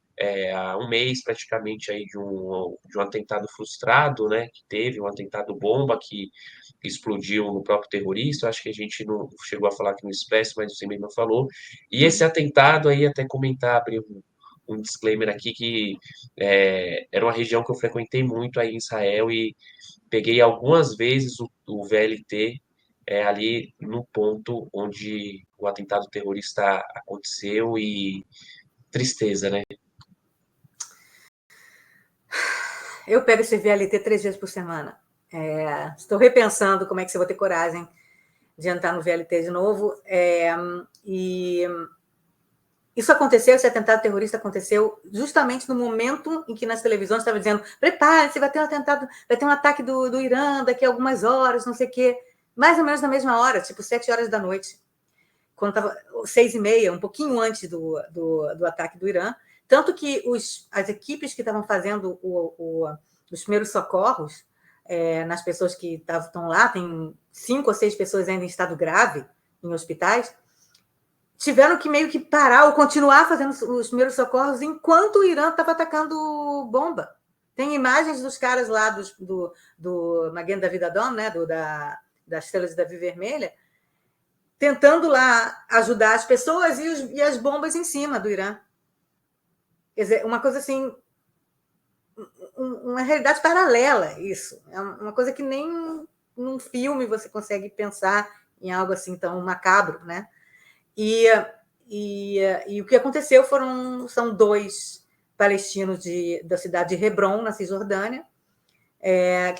há um mês praticamente aí de um atentado frustrado, né? Que teve um atentado bomba que explodiu no próprio terrorista. Acho que a gente não chegou a falar aqui no Expresso, mas você mesmo falou. E esse atentado aí, até comentar, abrir um disclaimer aqui, que era uma região que eu frequentei muito aí em Israel, e peguei algumas vezes o VLT ali no ponto onde o atentado terrorista aconteceu, e tristeza, né?
Eu pego esse VLT 3 vezes por semana. Estou repensando como é que você vai ter coragem de entrar no VLT de novo. E isso aconteceu, esse atentado terrorista aconteceu justamente no momento em que nas televisões estava dizendo: prepare-se, vai ter um atentado, vai ter um ataque do Irã daqui a algumas horas, não sei o quê. Mais ou menos na mesma hora, tipo 7 horas da noite, quando estava 6h30, um pouquinho antes do ataque do Irã. Tanto que as equipes que estavam fazendo os primeiros socorros nas pessoas que estão lá, tem 5 ou 6 pessoas ainda em estado grave em hospitais, tiveram que meio que parar ou continuar fazendo os primeiros socorros enquanto o Irã estava atacando bomba. Tem imagens dos caras lá do Magen David Adom, né, das Estrelas da Davi Vermelha, tentando lá ajudar as pessoas e as bombas em cima do Irã. Quer dizer, uma coisa assim, uma realidade paralela, isso. É uma coisa que nem num filme você consegue pensar em algo assim tão macabro, né? E, e o que aconteceu são 2 palestinos da cidade de Hebron, na Cisjordânia,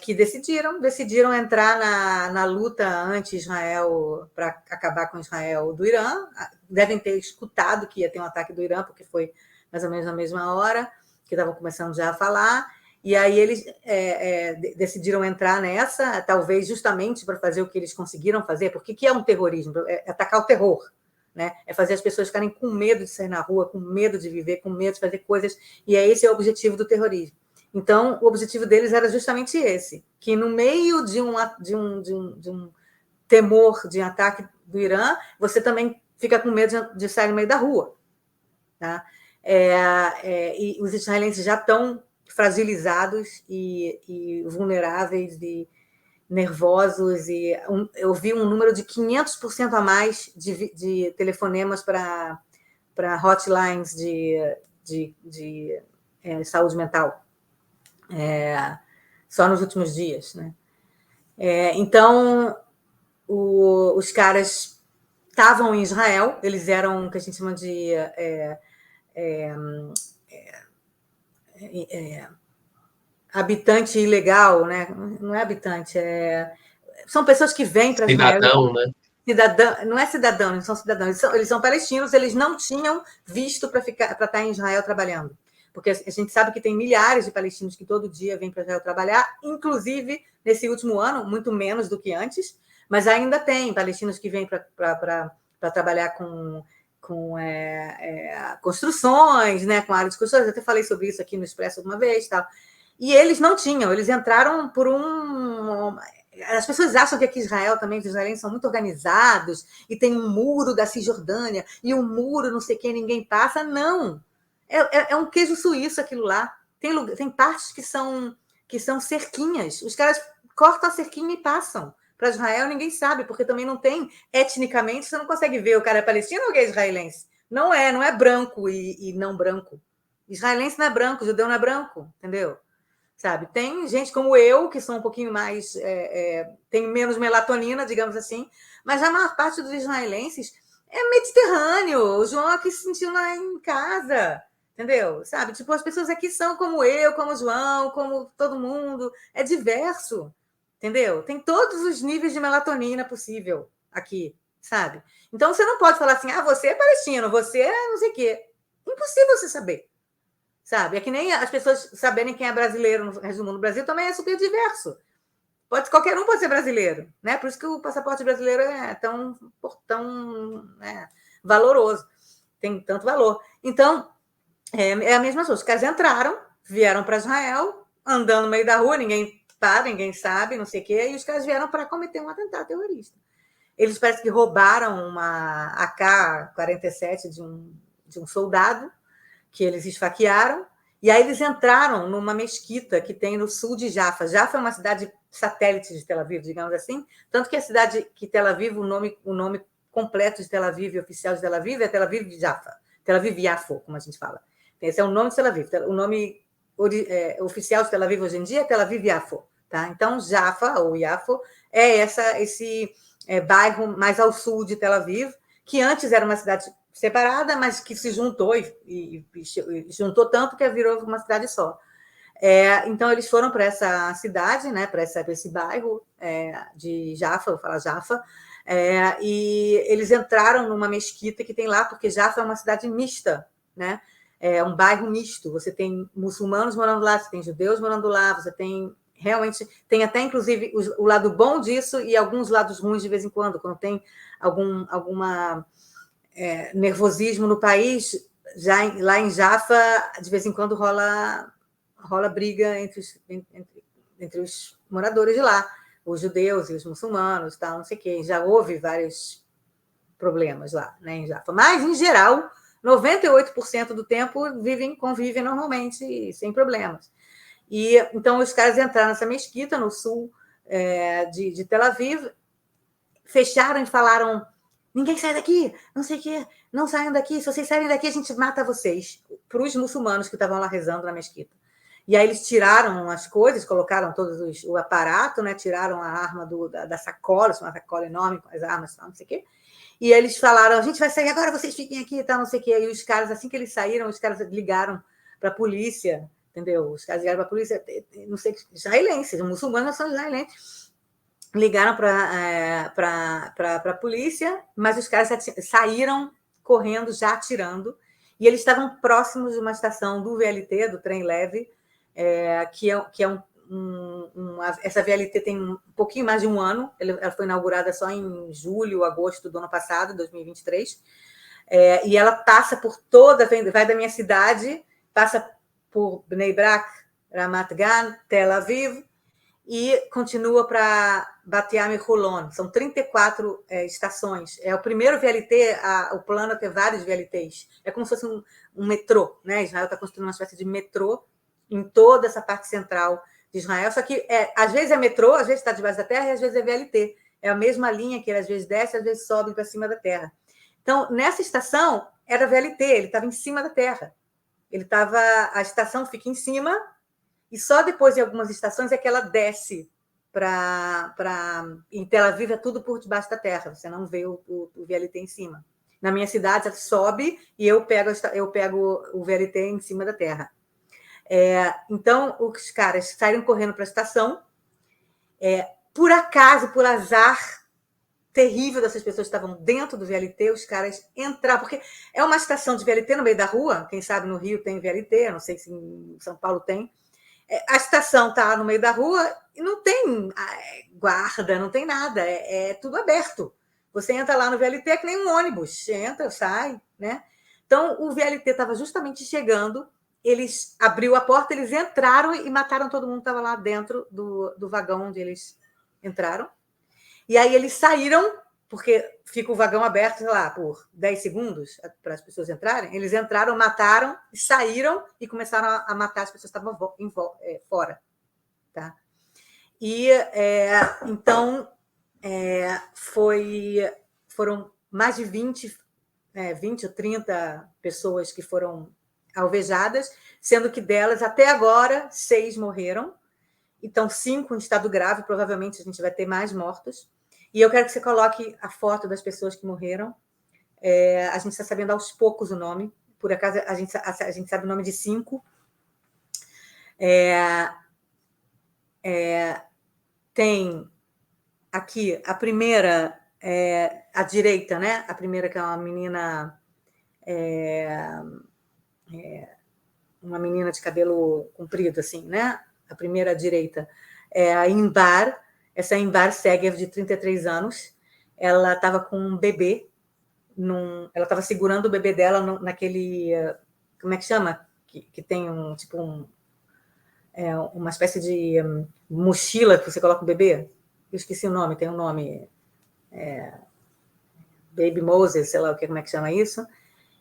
que decidiram entrar na luta anti-Israel para acabar com Israel do Irã. Devem ter escutado que ia ter um ataque do Irã, porque foi mais ou menos na mesma hora que estavam começando já a falar. E aí eles decidiram entrar nessa, talvez justamente para fazer o que eles conseguiram fazer, porque o que é um terrorismo? É atacar o terror. Né? É fazer as pessoas ficarem com medo de sair na rua, com medo de viver, com medo de fazer coisas, e esse é o objetivo do terrorismo. Então, o objetivo deles era justamente esse, que no meio de um temor de ataque do Irã, você também fica com medo de sair no meio da rua. Tá? E os israelenses já estão fragilizados e vulneráveis e nervosos, e eu vi um número de 500% a mais de telefonemas para hotlines de saúde mental, só nos últimos dias. Né? Então, os caras estavam em Israel, eles eram o que a gente chama de habitante ilegal, né? Não é habitante, são pessoas que vêm para Israel.
Cidadão, né?
Cidadão, não é cidadão, eles são cidadãos, eles são palestinos, eles não tinham visto para estar em Israel trabalhando. Porque a gente sabe que tem milhares de palestinos que todo dia vêm para Israel trabalhar, inclusive nesse último ano, muito menos do que antes, mas ainda tem palestinos que vêm para trabalhar com construções, né, com área de construções. Eu até falei sobre isso aqui no Expresso alguma vez. Tal. E eles não tinham, eles entraram por as pessoas acham que aqui em Israel também, os israelenses são muito organizados, e tem um muro da Cisjordânia, e um muro não sei quem, ninguém passa. Não! É um queijo suíço aquilo lá. Tem partes que são cerquinhas. Os caras cortam a cerquinha e passam. Para Israel, ninguém sabe, porque também não tem, etnicamente, você não consegue ver o cara é palestino ou é israelense. Não é branco e não branco. Israelense não é branco, judeu não é branco, entendeu? Sabe? Tem gente como eu, que são um pouquinho mais... tem menos melatonina, digamos assim, mas a maior parte dos israelenses é mediterrâneo. O João aqui se sentiu lá em casa, entendeu? Sabe? Tipo, as pessoas aqui são como eu, como o João, como todo mundo. É diverso, entendeu? Tem todos os níveis de melatonina possível aqui, sabe? Então, você não pode falar assim, você é palestino, você é não sei o quê. Impossível você saber. Sabe? É que nem as pessoas saberem quem é brasileiro no resto do mundo. O Brasil também é super diverso. Qualquer um pode ser brasileiro, né? Por isso que o passaporte brasileiro é tão valoroso, tem tanto valor. Então, é a mesma coisa. Os caras entraram, vieram para Israel, andando no meio da rua, ninguém para, ninguém sabe, não sei o quê, e os caras vieram para cometer um atentado terrorista. Eles parece que roubaram uma AK-47 de um soldado, que eles esfaquearam, e aí eles entraram numa mesquita que tem no sul de Jaffa. Jaffa é uma cidade satélite de Tel Aviv, digamos assim, tanto que a cidade que Tel Aviv, o nome completo de Tel Aviv, oficial de Tel Aviv, é Tel Aviv de Jaffa, Tel Aviv Yafo, como a gente fala. Esse é o nome de Tel Aviv. O nome oficial de Tel Aviv hoje em dia é Tel Aviv Yafo. Tá? Então, Jaffa, ou Yafo, é esse bairro mais ao sul de Tel Aviv, que antes era uma cidade separada, mas que se juntou e juntou tanto que virou uma cidade só. Então, eles foram para essa cidade, né, para esse bairro de Jaffa, vou falar Jaffa, e eles entraram numa mesquita que tem lá, porque Jaffa é uma cidade mista, né? É um bairro misto. Você tem muçulmanos morando lá, você tem judeus morando lá, você tem tem até, inclusive, o lado bom disso e alguns lados ruins de vez em quando tem alguma nervosismo no país, lá em Jaffa, de vez em quando rola briga entre os moradores de lá, os judeus e os muçulmanos, tal, não sei o quê. Já houve vários problemas lá, né, em Jaffa. Mas, em geral, 98% do tempo convivem normalmente, sem problemas. E então os caras entraram nessa mesquita no sul de Tel Aviv, fecharam e falaram: ninguém sai daqui, não sei o quê, não saiam daqui, se vocês saírem daqui, a gente mata vocês, para os muçulmanos que estavam lá rezando na mesquita. E aí eles tiraram as coisas, colocaram o aparato, né? Tiraram a arma da sacola, uma sacola enorme com as armas, não sei o quê. E eles falaram, a gente vai sair agora, vocês fiquem aqui, tá, não sei o quê. E os caras, assim que eles saíram, os caras ligaram para a polícia, entendeu? Os caras ligaram para a polícia, não sei, israelenses, muçulmanos são israelenses. Ligaram para a polícia, mas os caras saíram correndo, já atirando, e eles estavam próximos de uma estação do VLT, do trem leve, que é essa VLT tem um pouquinho mais de um ano, ela foi inaugurada só em julho, agosto do ano passado, 2023, e ela passa por vai da minha cidade, passa por Bnei Brak, Ramat Gan, Tel Aviv, e continua para Bat Yam e Holon. São 34 estações. É o primeiro VLT, o plano é ter vários VLTs. É como se fosse um metrô, né? Israel está construindo uma espécie de metrô em toda essa parte central de Israel, só que às vezes é metrô, às vezes está debaixo da terra e às vezes é VLT. É a mesma linha que ele às vezes desce, às vezes sobe para cima da terra. Então, nessa estação, era VLT, ele estava em cima da terra. A estação fica em cima, e só depois, em algumas estações, é que ela desce em Tel Aviv, é tudo por debaixo da terra, você não vê o VLT em cima. Na minha cidade, sobe e eu pego o VLT em cima da terra. Então, os caras saíram correndo para a estação. Por acaso, por azar terrível dessas pessoas que estavam dentro do VLT, os caras entraram, porque é uma estação de VLT no meio da rua, quem sabe no Rio tem VLT, não sei se em São Paulo tem. A estação está no meio da rua e não tem guarda, não tem nada, é tudo aberto. Você entra lá no VLT, é que nem um ônibus, entra, sai, né? Então, o VLT estava justamente chegando, eles abriu a porta, eles entraram e mataram todo mundo que estava lá dentro do vagão onde eles entraram. E aí eles saíram, porque fica o vagão aberto, sei lá, por 10 segundos para as pessoas entrarem. Eles entraram, mataram, saíram e começaram a matar as pessoas que estavam fora. Tá? E então foram mais de 20 ou 30 pessoas que foram alvejadas, sendo que delas, até agora, 6 morreram. Então, 5 em estado grave, provavelmente a gente vai ter mais mortos. E eu quero que você coloque a foto das pessoas que morreram. A gente está sabendo aos poucos o nome. Por acaso, a gente sabe o nome de 5. Tem aqui a primeira, à direita, né? A primeira, que é uma menina de cabelo comprido, assim, né? A primeira à direita é a Inbar. Essa Inbar Segev, de 33 anos, ela estava com um bebê, ela estava segurando o bebê dela naquele, como é que chama? Que tem uma espécie de mochila que você coloca o bebê. Eu esqueci o nome, tem um nome, Baby Moses, sei lá como é que chama isso.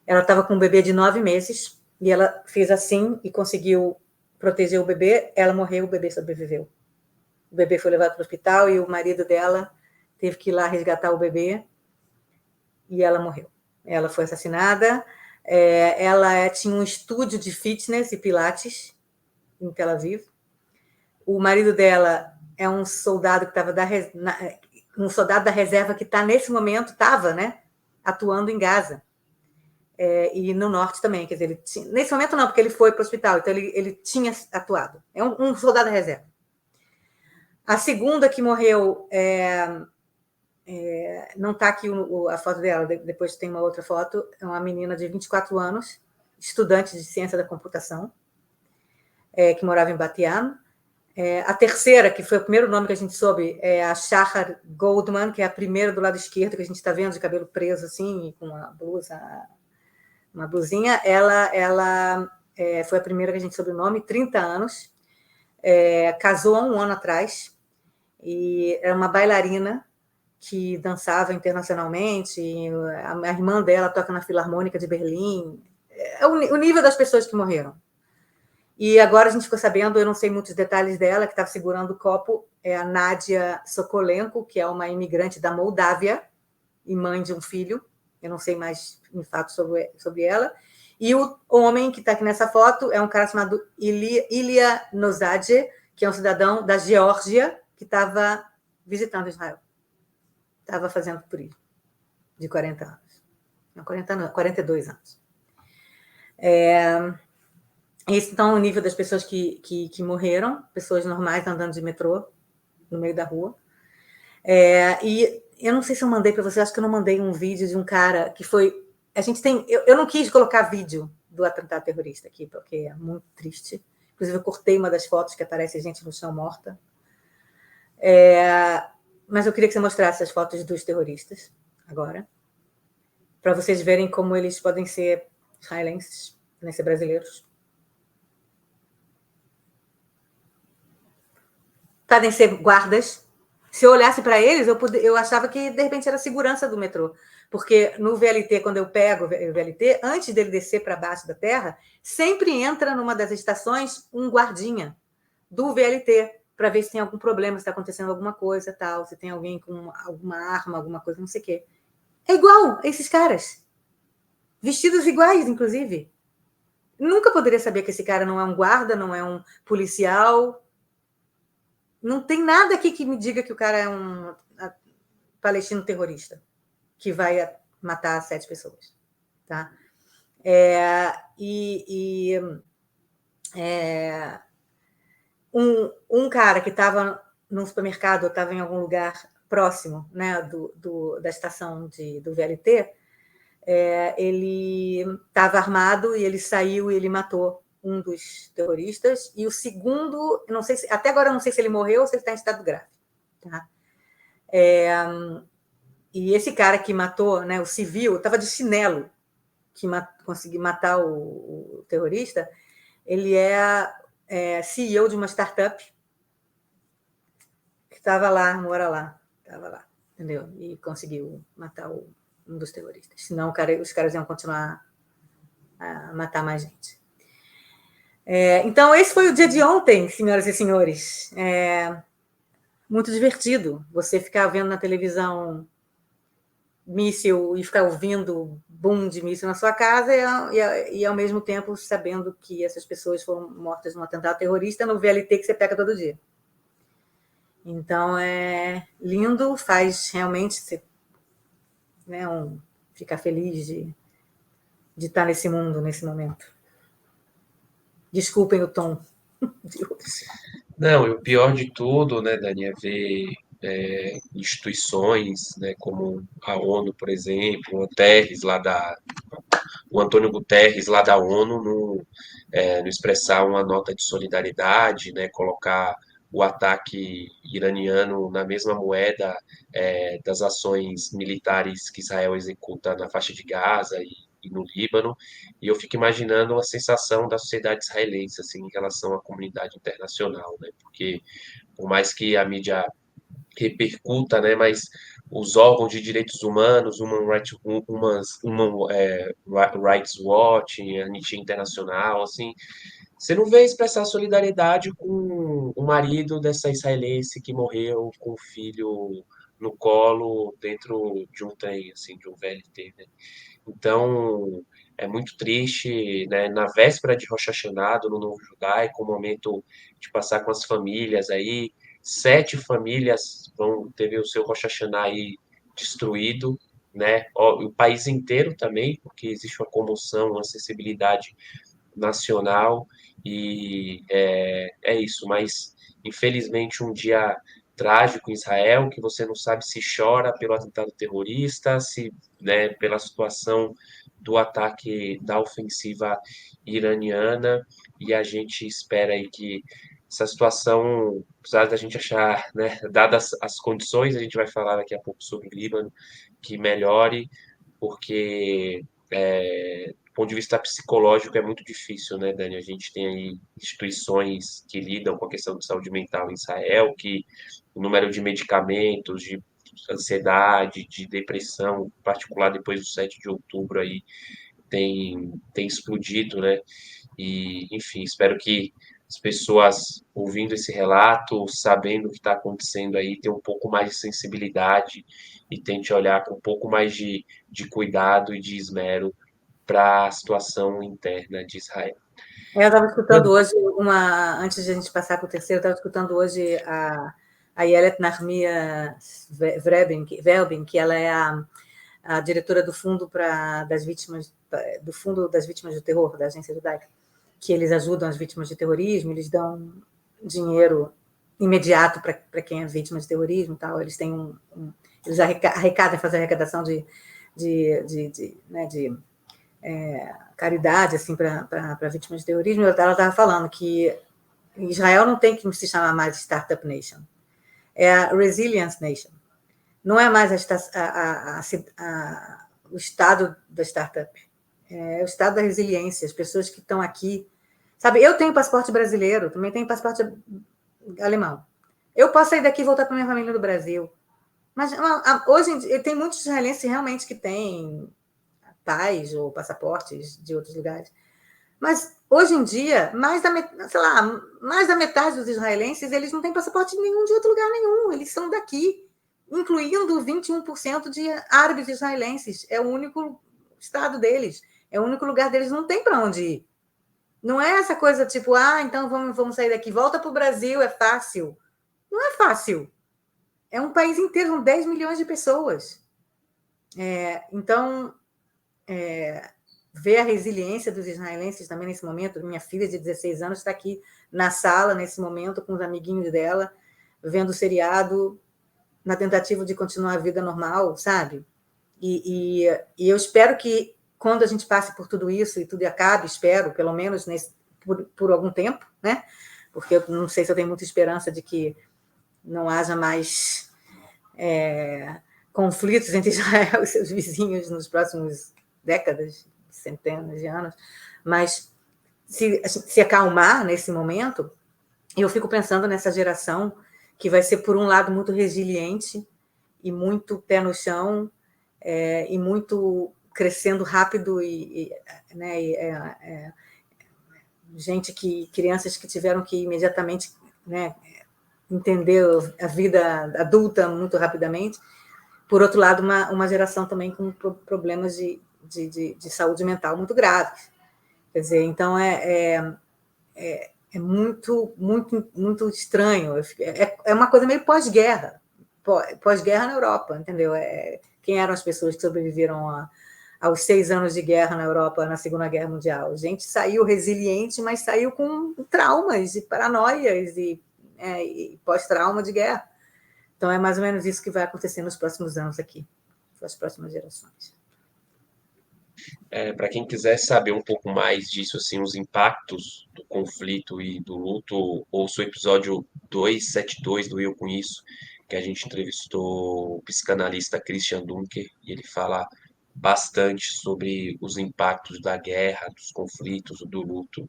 Ela estava com um bebê de 9 meses, e ela fez assim e conseguiu proteger o bebê. Ela morreu, o bebê sobreviveu. O bebê foi levado para o hospital e o marido dela teve que ir lá resgatar o bebê e ela morreu. Ela foi assassinada. Ela tinha um estúdio de fitness e pilates em Tel Aviv. O marido dela é um soldado que estava um soldado da reserva que nesse momento estava, né, atuando em Gaza. E no norte também, quer dizer, nesse momento não, porque ele foi para o hospital, então ele tinha atuado. É um soldado da reserva. A segunda que morreu, não está aqui a foto dela, depois tem uma outra foto, é uma menina de 24 anos, estudante de ciência da computação, que morava em Bat Yam. A terceira, que foi o primeiro nome que a gente soube, é a Shahar Goldman, que é a primeira do lado esquerdo, que a gente está vendo, de cabelo preso, assim, com uma blusinha. Ela foi a primeira que a gente soube o nome, 30 anos, casou há um ano atrás, e era uma bailarina que dançava internacionalmente. A irmã dela toca na Filarmônica de Berlim. O nível das pessoas que morreram. E agora a gente ficou sabendo, eu não sei muitos detalhes dela, que estava segurando o copo, é a Nadia Sokolenko, que é uma imigrante da Moldávia e mãe de um filho. Eu não sei mais em fato sobre ela. E o homem que está aqui nessa foto é um cara chamado Ilya Nozadze, que é um cidadão da Geórgia que estava visitando Israel. Estava fazendo turismo, de 40 anos. Não, 40 não, 42 anos. Esse, então, o nível das pessoas que morreram, pessoas normais andando de metrô no meio da rua. E eu não sei se eu mandei para você, acho que eu não mandei um vídeo de um cara que foi... A gente tem... Eu não quis colocar vídeo do atentado terrorista aqui, porque é muito triste. Inclusive, eu cortei uma das fotos que aparece gente no chão morta. Mas eu queria que você mostrasse as fotos dos terroristas agora, para vocês verem como eles podem ser israelenses, podem ser brasileiros. Podem ser guardas. Se eu olhasse para eles, eu achava que, de repente, era a segurança do metrô. Porque no VLT, quando eu pego o VLT, antes dele descer para baixo da terra, sempre entra numa das estações um guardinha do VLT, para ver se tem algum problema, se está acontecendo alguma coisa, tal, se tem alguém com alguma arma, alguma coisa, não sei o quê. É igual a esses caras. Vestidos iguais, inclusive. Nunca poderia saber que esse cara não é um guarda, não é um policial. Não tem nada aqui que me diga que o cara é um palestino terrorista que vai matar 7 pessoas. Tá? Um cara que estava num supermercado, estava em algum lugar próximo, né, da estação do VLT, ele estava armado e ele saiu e ele matou um dos terroristas, e o segundo, não sei se, até agora eu não sei se ele morreu ou se ele está em estado grave. Tá? E esse cara que matou, né, o civil, estava de chinelo, que conseguiu matar o terrorista. Ele é CEO de uma startup que estava lá, mora lá, estava lá, entendeu? E conseguiu matar um dos terroristas. Senão os caras iam continuar a matar mais gente. Então, esse foi o dia de ontem, senhoras e senhores. Muito divertido você ficar vendo na televisão míssil e ficar ouvindo boom de míssil na sua casa e ao mesmo tempo sabendo que essas pessoas foram mortas num atentado terrorista no VLT que você pega todo dia. Então, é lindo, faz realmente você, né, ficar feliz de estar nesse mundo, nesse momento. Desculpem o tom de hoje.
Não, e o pior de tudo, né, Dani, é ver instituições, né, como a ONU, por exemplo, o Antônio Guterres lá da ONU no expressar uma nota de solidariedade, né, colocar o ataque iraniano na mesma moeda das ações militares que Israel executa na faixa de Gaza e no Líbano, e eu fico imaginando a sensação da sociedade israelense assim, em relação à comunidade internacional, né, porque por mais que a mídia repercuta, né, mas os órgãos de direitos humanos, Rights Watch, Anistia Internacional, assim, você não vê expressar solidariedade com o marido dessa israelense que morreu com o filho no colo dentro de um trem, assim, de um VLT, né? Então, é muito triste, né? Na véspera de Rosh Hashanah, do Novo Judaico, o momento de passar com as famílias aí, 7 famílias vão ter o seu Rosh Hashanah aí destruído, né? O país inteiro também, porque existe uma comoção, uma sensibilidade nacional e é isso, mas infelizmente um dia trágico em Israel, que você não sabe se chora pelo atentado terrorista, se, né, pela situação do ataque da ofensiva iraniana, e a gente espera aí que essa situação, apesar da gente achar, né, dadas as condições, a gente vai falar daqui a pouco sobre o Líbano, que melhore, porque do ponto de vista psicológico é muito difícil, né, Dani? A gente tem aí instituições que lidam com a questão de saúde mental em Israel, que o número de medicamentos, de ansiedade, de depressão, em particular depois do 7 de outubro aí, tem explodido, né? E, enfim, espero que as pessoas ouvindo esse relato, sabendo o que está acontecendo aí, tenham um pouco mais de sensibilidade e tente olhar com um pouco mais de cuidado e de esmero para a situação interna de Israel.
Eu estava escutando hoje antes de a gente passar para o terceiro, eu estava escutando hoje a Ayelet Nahmia Velbin, que ela é a diretora do Fundo das Vítimas do Terror, da Agência Judaica, que eles ajudam as vítimas de terrorismo, eles dão dinheiro imediato para quem é vítima de terrorismo e tal, eles têm eles arrecadam, fazem arrecadação de caridade assim, para vítimas de terrorismo. Ela estava falando que Israel não tem que se chamar mais Startup Nation, é a Resilience Nation. Não é mais o estado da startup, é o estado da resiliência, as pessoas que estão aqui. Sabe, eu tenho passaporte brasileiro, também tenho passaporte alemão. Eu posso sair daqui e voltar para minha família no Brasil. Mas hoje em dia, tem muitos israelenses realmente que têm pais ou passaportes de outros lugares. Mas hoje em dia, mais da metade dos israelenses, eles não têm passaporte nenhum de outro lugar nenhum, eles são daqui, incluindo 21% de árabes israelenses. É o único estado deles, é o único lugar deles, não tem para onde ir. Não é essa coisa tipo, então vamos sair daqui, volta para o Brasil, é fácil. Não é fácil. É um país inteiro, são 10 milhões de pessoas. Então, ver a resiliência dos israelenses também nesse momento. Minha filha de 16 anos está aqui na sala, nesse momento, com os amiguinhos dela, vendo o seriado, na tentativa de continuar a vida normal, sabe? E eu espero que, quando a gente passe por tudo isso e tudo acabe, espero, pelo menos por algum tempo, né? Porque eu não sei se eu tenho muita esperança de que não haja mais conflitos entre Israel e seus vizinhos nos próximos décadas, centenas de anos, mas se acalmar nesse momento, eu fico pensando nessa geração que vai ser, por um lado, muito resiliente e muito pé no chão, e muito crescendo rápido, crianças que tiveram que imediatamente, né, entender a vida adulta muito rapidamente. Por outro lado, uma geração também com problemas de saúde mental muito graves. Quer dizer, então é muito, muito, muito estranho. É uma coisa meio pós-guerra na Europa, entendeu? Quem eram as pessoas que sobreviveram aos 6 anos de guerra na Europa na Segunda Guerra Mundial? A gente saiu resiliente, mas saiu com traumas e paranoias e pós-trauma de guerra. Então, é mais ou menos isso que vai acontecer nos próximos anos aqui, nas próximas gerações.
Para quem quiser saber um pouco mais disso, assim, os impactos do conflito e do luto, ouça o episódio 272 do Eu Com Isso, que a gente entrevistou o psicanalista Christian Dunker, e ele fala bastante sobre os impactos da guerra, dos conflitos, do luto,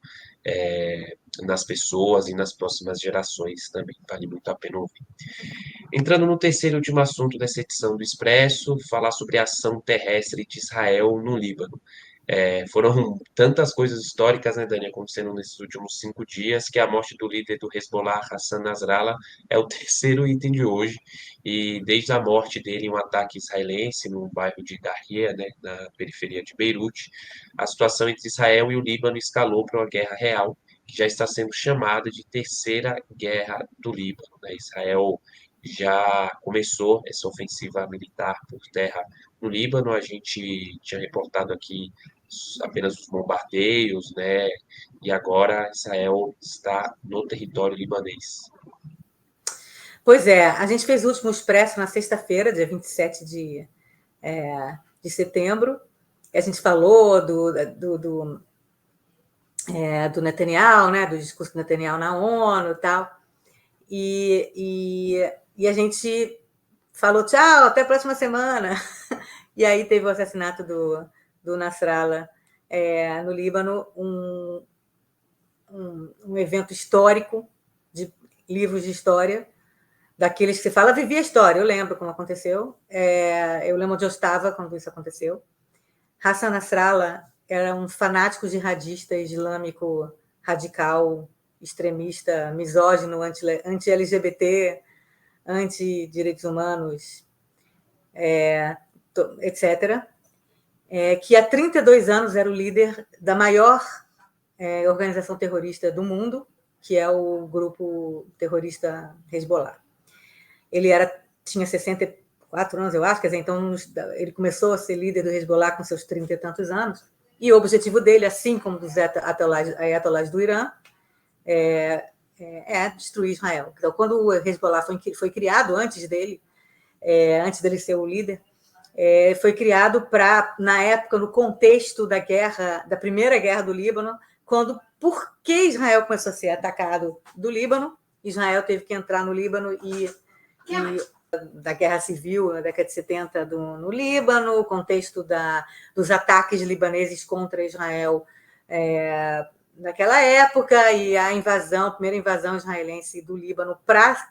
nas pessoas e nas próximas gerações também. Vale muito a pena ouvir. Entrando no terceiro e último assunto dessa edição do Expresso, falar sobre a ação terrestre de Israel no Líbano. Foram tantas coisas históricas, né, Dani, acontecendo nesses últimos 5 dias, que a morte do líder do Hezbollah, Hassan Nasrallah, é o terceiro item de hoje. E desde a morte dele em um ataque israelense no bairro de Darya, né, na periferia de Beirute, a situação entre Israel e o Líbano escalou para uma guerra real, que já está sendo chamada de Terceira Guerra do Líbano, né? Israel já começou essa ofensiva militar por terra no Líbano. A gente tinha reportado aqui apenas os bombardeios, né? E agora Israel está no território libanês.
Pois é, a gente fez o último Expresso na sexta-feira, dia 27 de setembro. A gente falou do Netanyahu, né? Do discurso do Netanyahu na ONU e tal. E a gente falou tchau, até a próxima semana. E aí teve o assassinato do Nasrallah no Líbano, um evento histórico, de livros de história, daqueles que se fala, vivi a história, eu lembro como aconteceu, eu lembro onde eu estava quando isso aconteceu. Hassan Nasrallah era um fanático jihadista islâmico radical, extremista, misógino, anti-LGBT, anti-direitos humanos, etc. que há 32 anos era o líder da maior organização terrorista do mundo, que é o grupo terrorista Hezbollah. Ele tinha 64 anos, eu acho, quer dizer, então ele começou a ser líder do Hezbollah com seus 30 e tantos anos, e o objetivo dele, assim como dos ayatollahs do Irã, é destruir Israel. Então, quando o Hezbollah foi criado, antes dele ser o líder, foi criado na época, no contexto da primeira guerra do Líbano, porque Israel começou a ser atacado do Líbano, Israel teve que entrar no Líbano e da guerra civil na década de 70 no Líbano, o contexto dos ataques libaneses contra Israel naquela época, e a primeira invasão israelense do Líbano para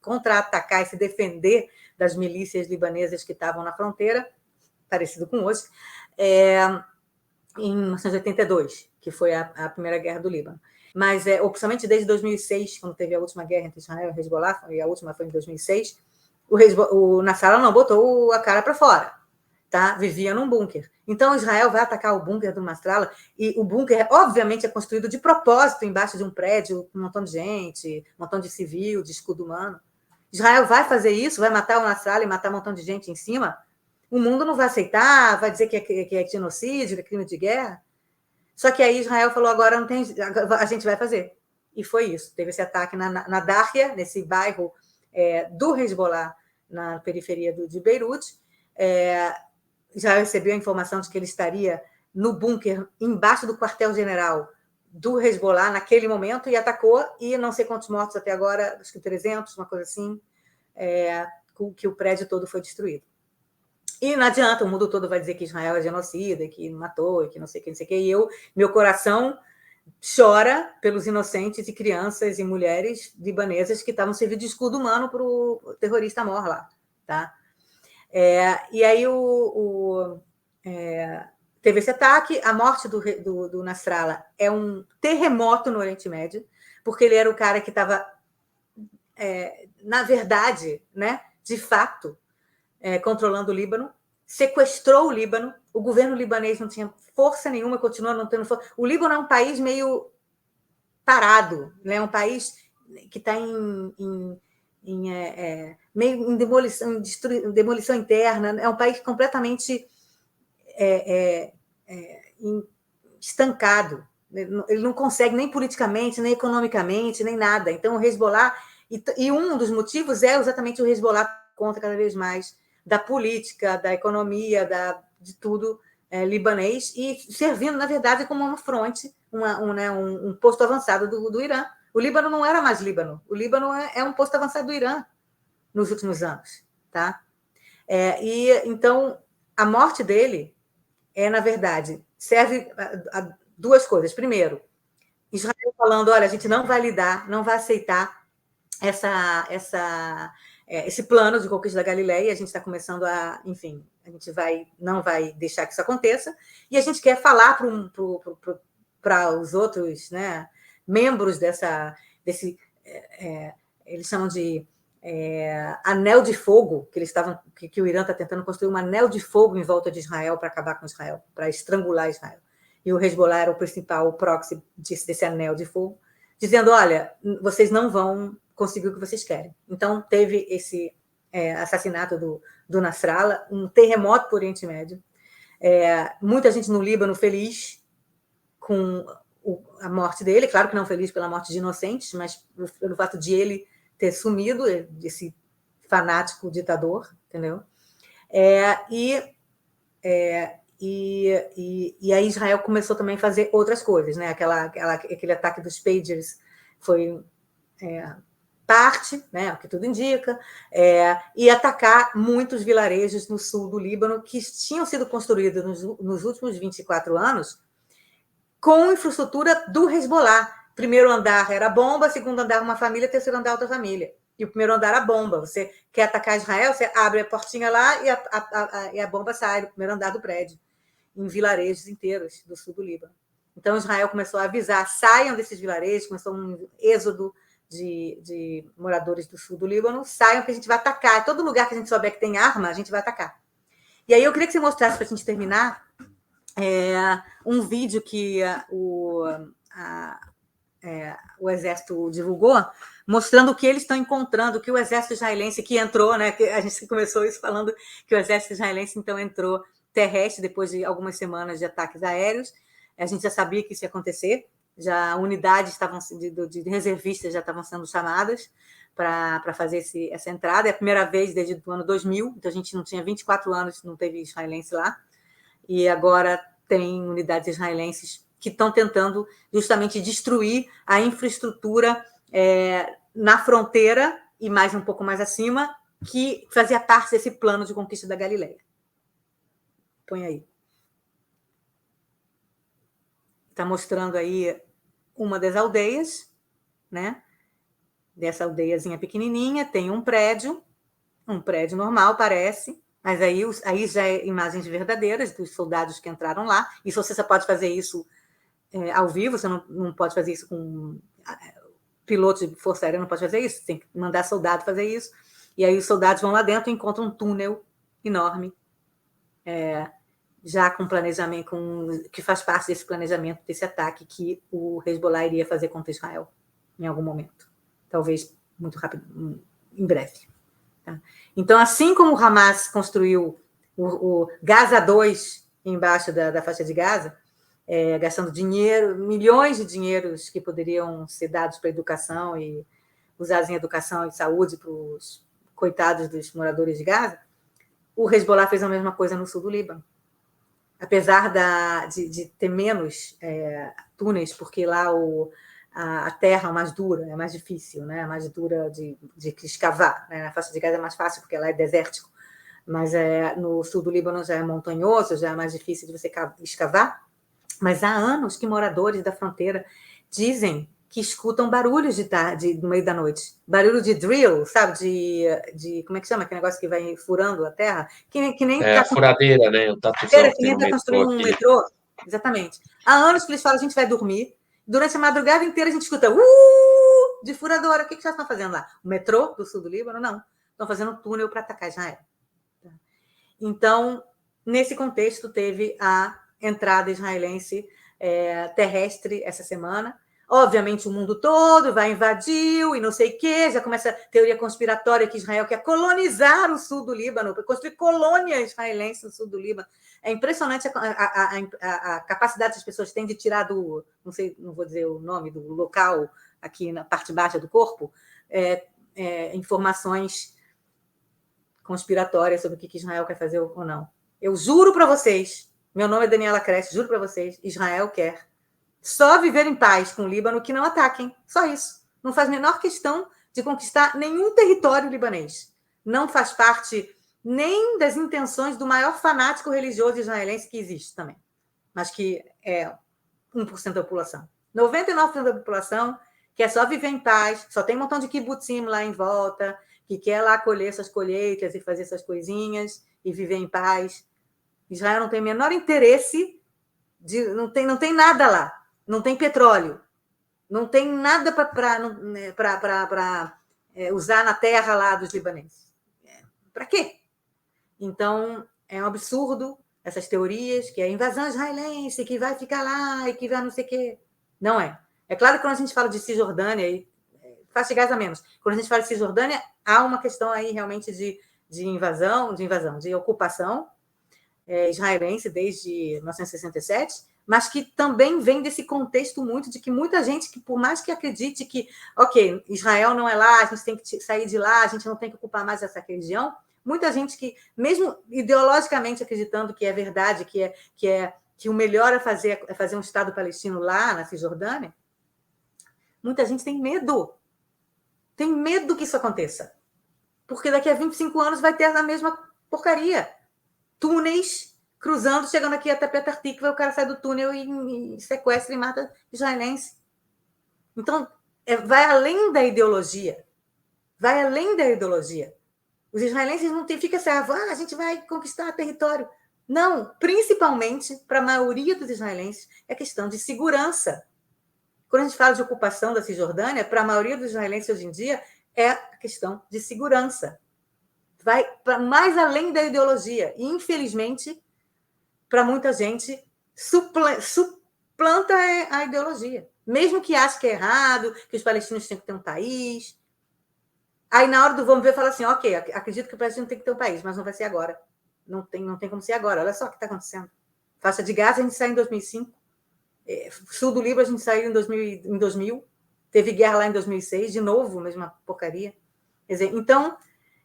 contra-atacar e se defender das milícias libanesas que estavam na fronteira, parecido com hoje, em 1982, que foi a primeira guerra do Líbano. Mas, oficialmente, desde 2006, quando teve a última guerra entre Israel e Hezbollah, e a última foi em 2006, o Nasrallah não botou a cara para fora, tá? Vivia num bunker. Então, Israel vai atacar o bunker do Nasrallah, e o bunker, obviamente, é construído de propósito embaixo de um prédio, com um montão de gente, um montão de civil, de escudo humano. Israel vai fazer isso, vai matar o Nasrallah e matar um montão de gente em cima? O mundo não vai aceitar, vai dizer que é genocídio, que é crime de guerra. Só que aí Israel falou, agora não tem, a gente vai fazer. E foi isso. Teve esse ataque na Darya, nesse bairro do Hezbollah, na periferia de Beirute. Já recebeu a informação de que ele estaria no bunker, embaixo do quartel-general do Hezbollah, naquele momento, e atacou, e não sei quantos mortos até agora, acho que 300, uma coisa assim, que o prédio todo foi destruído. E não adianta, o mundo todo vai dizer que Israel é genocida, que matou, que não sei o que, não sei o que. E meu coração chora pelos inocentes e crianças e mulheres libanesas que estavam servindo de escudo humano para o terrorista mor lá. Tá? E aí teve esse ataque, a morte do Nasrallah é um terremoto no Oriente Médio, porque ele era o cara que estava, na verdade, né, de fato, controlando o Líbano, sequestrou o Líbano, o governo libanês não tinha força nenhuma, continua não tendo força. O Líbano é um país meio parado, né? Um país que está meio em demolição interna, é um país completamente estancado. Ele não consegue nem politicamente, nem economicamente, nem nada. Então, o Hezbollah... E um dos motivos é exatamente o Hezbollah contra cada vez mais da política, da economia, de tudo libanês, e servindo, na verdade, como uma fronte, um posto avançado do Irã. O Líbano não era mais Líbano. O Líbano é um posto avançado do Irã nos últimos anos. Tá? E então, a morte dele na verdade, serve a duas coisas. Primeiro, Israel falando, olha, a gente não vai lidar, não vai aceitar esse plano de conquista da Galileia, a gente está começando enfim, a gente não vai deixar que isso aconteça, e a gente quer falar para os outros, né, membros desse eles chamam de anel de fogo, que o Irã está tentando construir um anel de fogo em volta de Israel para acabar com Israel, para estrangular Israel. E o Hezbollah era o principal proxy desse anel de fogo, dizendo, olha, vocês não vão conseguir o que vocês querem. Então, teve esse assassinato do Nasrallah, um terremoto por Oriente Médio, muita gente no Líbano feliz com a morte dele, claro que não feliz pela morte de inocentes, mas pelo fato de ele ter sumido, esse fanático ditador, entendeu? E aí Israel começou também a fazer outras coisas, né? Aquele ataque dos pagers foi parte, né? O que tudo indica, e atacar muitos vilarejos no sul do Líbano que tinham sido construídos nos últimos 24 anos com infraestrutura do Hezbollah. Primeiro andar era bomba, segundo andar uma família, terceiro andar outra família. E o primeiro andar era bomba. Você quer atacar Israel, você abre a portinha lá e a bomba sai do primeiro andar do prédio, em vilarejos inteiros do sul do Líbano. Então, Israel começou a avisar, saiam desses vilarejos, começou um êxodo de moradores do sul do Líbano, saiam que a gente vai atacar. Todo lugar que a gente souber que tem arma, a gente vai atacar. E aí eu queria que você mostrasse, para a gente terminar, um vídeo que o Exército divulgou, mostrando o que eles estão encontrando, que o Exército israelense que entrou, né? Que a gente começou isso falando que o Exército israelense então entrou terrestre depois de algumas semanas de ataques aéreos. A gente já sabia que isso ia acontecer, já unidades estavam de reservistas já estavam sendo chamadas para fazer essa entrada. É a primeira vez desde o ano 2000, então a gente não tinha 24 anos, não teve israelense lá, e agora tem unidades israelenses que estão tentando justamente destruir a infraestrutura na fronteira e mais um pouco mais acima, que fazia parte desse plano de conquista da Galileia. Põe aí. Está mostrando aí uma das aldeias, né? Dessa aldeiazinha pequenininha, tem um prédio normal, parece, mas aí já é imagens verdadeiras dos soldados que entraram lá. Isso você só pode fazer isso ao vivo, você não pode fazer isso com piloto de força aérea, não pode fazer isso, tem que mandar soldado fazer isso. E aí os soldados vão lá dentro e encontram um túnel enorme, já com planejamento, que faz parte desse planejamento, desse ataque que o Hezbollah iria fazer contra Israel em algum momento. Talvez muito rápido, em breve. Tá? Então, assim como o Hamas construiu o Gaza 2 embaixo da faixa de Gaza, gastando dinheiro, milhões de dinheiros que poderiam ser dados para a educação e usados em educação e saúde para os coitados dos moradores de Gaza, o Hezbollah fez a mesma coisa no sul do Líbano. Apesar de ter menos túneis, porque lá a terra é mais dura, é mais difícil, né? É mais dura de escavar. Né? Na faixa de Gaza é mais fácil, porque lá é desértico. Mas no sul do Líbano já é montanhoso, já é mais difícil de você escavar. Mas há anos que moradores da fronteira dizem que escutam barulhos no meio da noite. Barulho de drill, sabe? Como é que chama? Aquele negócio que vai furando a terra? Que nem
A furadeira, né? O tatuzão que
que
tem
nem
no
está
metrô
construindo um
aqui.
metrô. Exatamente. Há anos que eles falam, a gente vai dormir. Durante a madrugada inteira a gente escuta de furadora. O que vocês estão fazendo lá? O metrô do sul do Líbano? Não. Estão fazendo um túnel para atacar Israel. Então, nesse contexto, teve a entrada israelense terrestre essa semana. Obviamente, o mundo todo vai invadir e não sei o quê. Já começa a teoria conspiratória que Israel quer colonizar o sul do Líbano, construir colônia israelense no sul do Líbano. É impressionante a capacidade que as pessoas têm de tirar não sei, não vou dizer o nome do local, aqui na parte baixa do corpo, informações conspiratórias sobre o que Israel quer fazer ou não. Eu juro para vocês, meu nome é Daniela Cresce, juro para vocês, Israel quer só viver em paz com o Líbano, que não ataquem, só isso. Não faz a menor questão de conquistar nenhum território libanês. Não faz parte nem das intenções do maior fanático religioso israelense que existe também, mas que é 1% da população. 99% da população quer só viver em paz, só tem um montão de kibbutzim lá em volta, que quer lá colher suas colheitas e fazer essas coisinhas e viver em paz. Israel não tem o menor interesse, não tem nada lá, não tem petróleo, não tem nada para usar na terra lá dos libaneses. Para quê? Então, é um absurdo essas teorias, que é invasão israelense, que vai ficar lá e que vai não sei o quê. Não é. É claro que quando a gente fala de Cisjordânia, faz de Gaza menos. Quando a gente fala de Cisjordânia, há uma questão aí realmente de ocupação israelense desde 1967, mas que também vem desse contexto muito de que muita gente, que por mais que acredite que, ok, Israel não é lá, a gente tem que sair de lá, a gente não tem que ocupar mais essa região, muita gente que, mesmo ideologicamente acreditando que é verdade, que o melhor é fazer um Estado palestino lá na Cisjordânia, muita gente tem medo. Tem medo que isso aconteça. Porque daqui a 25 anos vai ter a mesma porcaria. Túneis cruzando, chegando aqui até Petah Tikva, o cara sai do túnel e sequestra e mata israelense. Então, vai além da ideologia. Vai além da ideologia. Os israelenses não ficam assim, a gente vai conquistar território. Não, principalmente para a maioria dos israelenses é questão de segurança. Quando a gente fala de ocupação da Cisjordânia, para a maioria dos israelenses hoje em dia é a questão de segurança. vai para mais além da ideologia. E, infelizmente, para muita gente, suplanta a ideologia. Mesmo que ache que é errado, que os palestinos têm que ter um país. Aí, na hora do vamos ver, fala assim, ok, acredito que o Palestina tem que ter um país, mas não vai ser agora. Não tem como ser agora. Olha só o que está acontecendo. Faixa de Gaza, a gente saiu em 2005. Sul do Líbano, a gente saiu em 2000. Teve guerra lá em 2006, de novo, mesma porcaria. Quer dizer, então,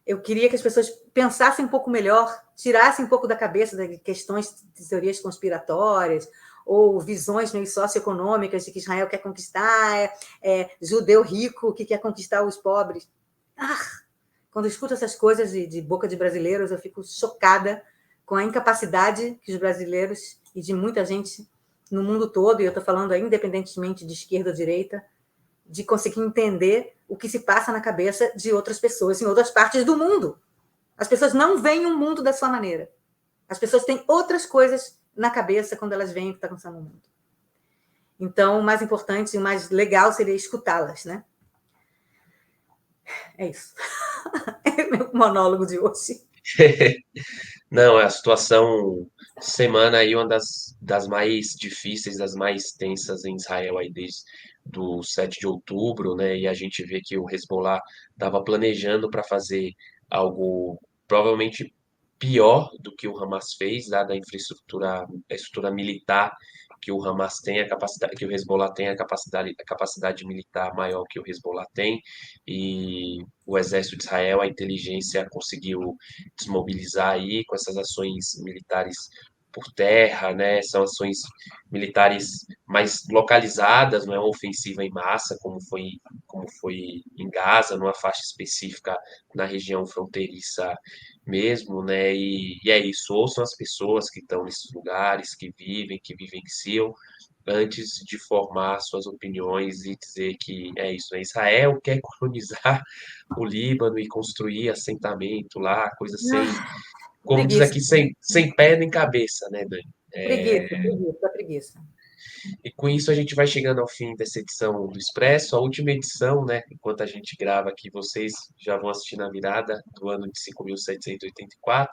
eu queria que as pessoas pensassem um pouco melhor, tirassem um pouco da cabeça de questões de teorias conspiratórias ou visões meio socioeconômicas de que Israel quer conquistar, judeu rico que quer conquistar os pobres. Quando eu escuto essas coisas de boca de brasileiros, eu fico chocada com a incapacidade que os brasileiros e de muita gente no mundo todo, e eu estou falando aí, independentemente de esquerda ou direita, de conseguir entender o que se passa na cabeça de outras pessoas em outras partes do mundo. As pessoas não veem o mundo da sua maneira. As pessoas têm outras coisas na cabeça quando elas veem o que está acontecendo no mundo. Então, o mais importante e o mais legal seria escutá-las, né? É isso. É meu monólogo de hoje.
Não, a situação semana aí uma das mais difíceis, das mais tensas em Israel aí desde do 7 de outubro, né? E a gente vê que o Hezbollah estava planejando para fazer algo provavelmente pior do que o Hamas fez, dada a estrutura militar que o Hamas tem, a capacidade que o Hezbollah tem, a capacidade militar maior que o Hezbollah tem, e o exército de Israel, a inteligência conseguiu desmobilizar aí com essas ações militares por terra, né? São ações militares mais localizadas, não é uma ofensiva em massa, como foi em Gaza, numa faixa específica na região fronteiriça mesmo, né? E é isso, ouçam as pessoas que estão nesses lugares, que vivenciam, antes de formar suas opiniões e dizer que é isso, né? Israel quer colonizar o Líbano e construir assentamento lá, coisa sem, como diz
Preguiça,
aqui, sem pé nem cabeça, né, Dani?
preguiça.
E com isso a gente vai chegando ao fim dessa edição do Expresso, a última edição, né? Enquanto a gente grava aqui, vocês já vão assistir na virada do ano de 5.784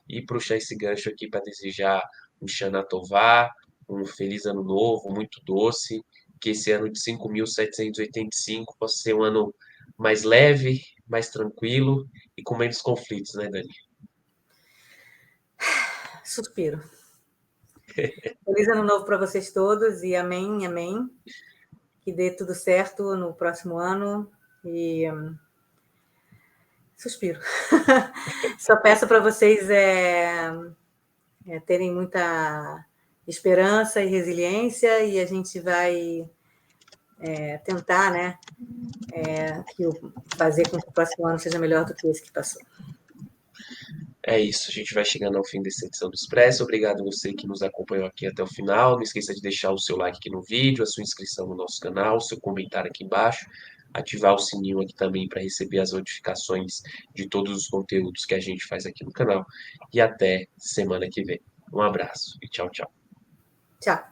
e puxar esse gancho aqui para desejar um Shana Tová, um feliz ano novo, muito doce, que esse ano de 5.785 possa ser um ano mais leve, mais tranquilo e com menos conflitos, né, Dani?
Suspiro. Feliz ano novo para vocês todos e amém, amém. Que dê tudo certo no próximo ano e suspiro. Só peço para vocês terem muita esperança e resiliência e a gente vai tentar, né, fazer com que o próximo ano seja melhor do que esse que passou.
É isso, a gente vai chegando ao fim dessa edição do Expresso. Obrigado a você que nos acompanhou aqui até o final. Não esqueça de deixar o seu like aqui no vídeo, a sua inscrição no nosso canal, o seu comentário aqui embaixo, ativar o sininho aqui também para receber as notificações de todos os conteúdos que a gente faz aqui no canal. E até semana que vem. Um abraço e tchau, tchau.
Tchau.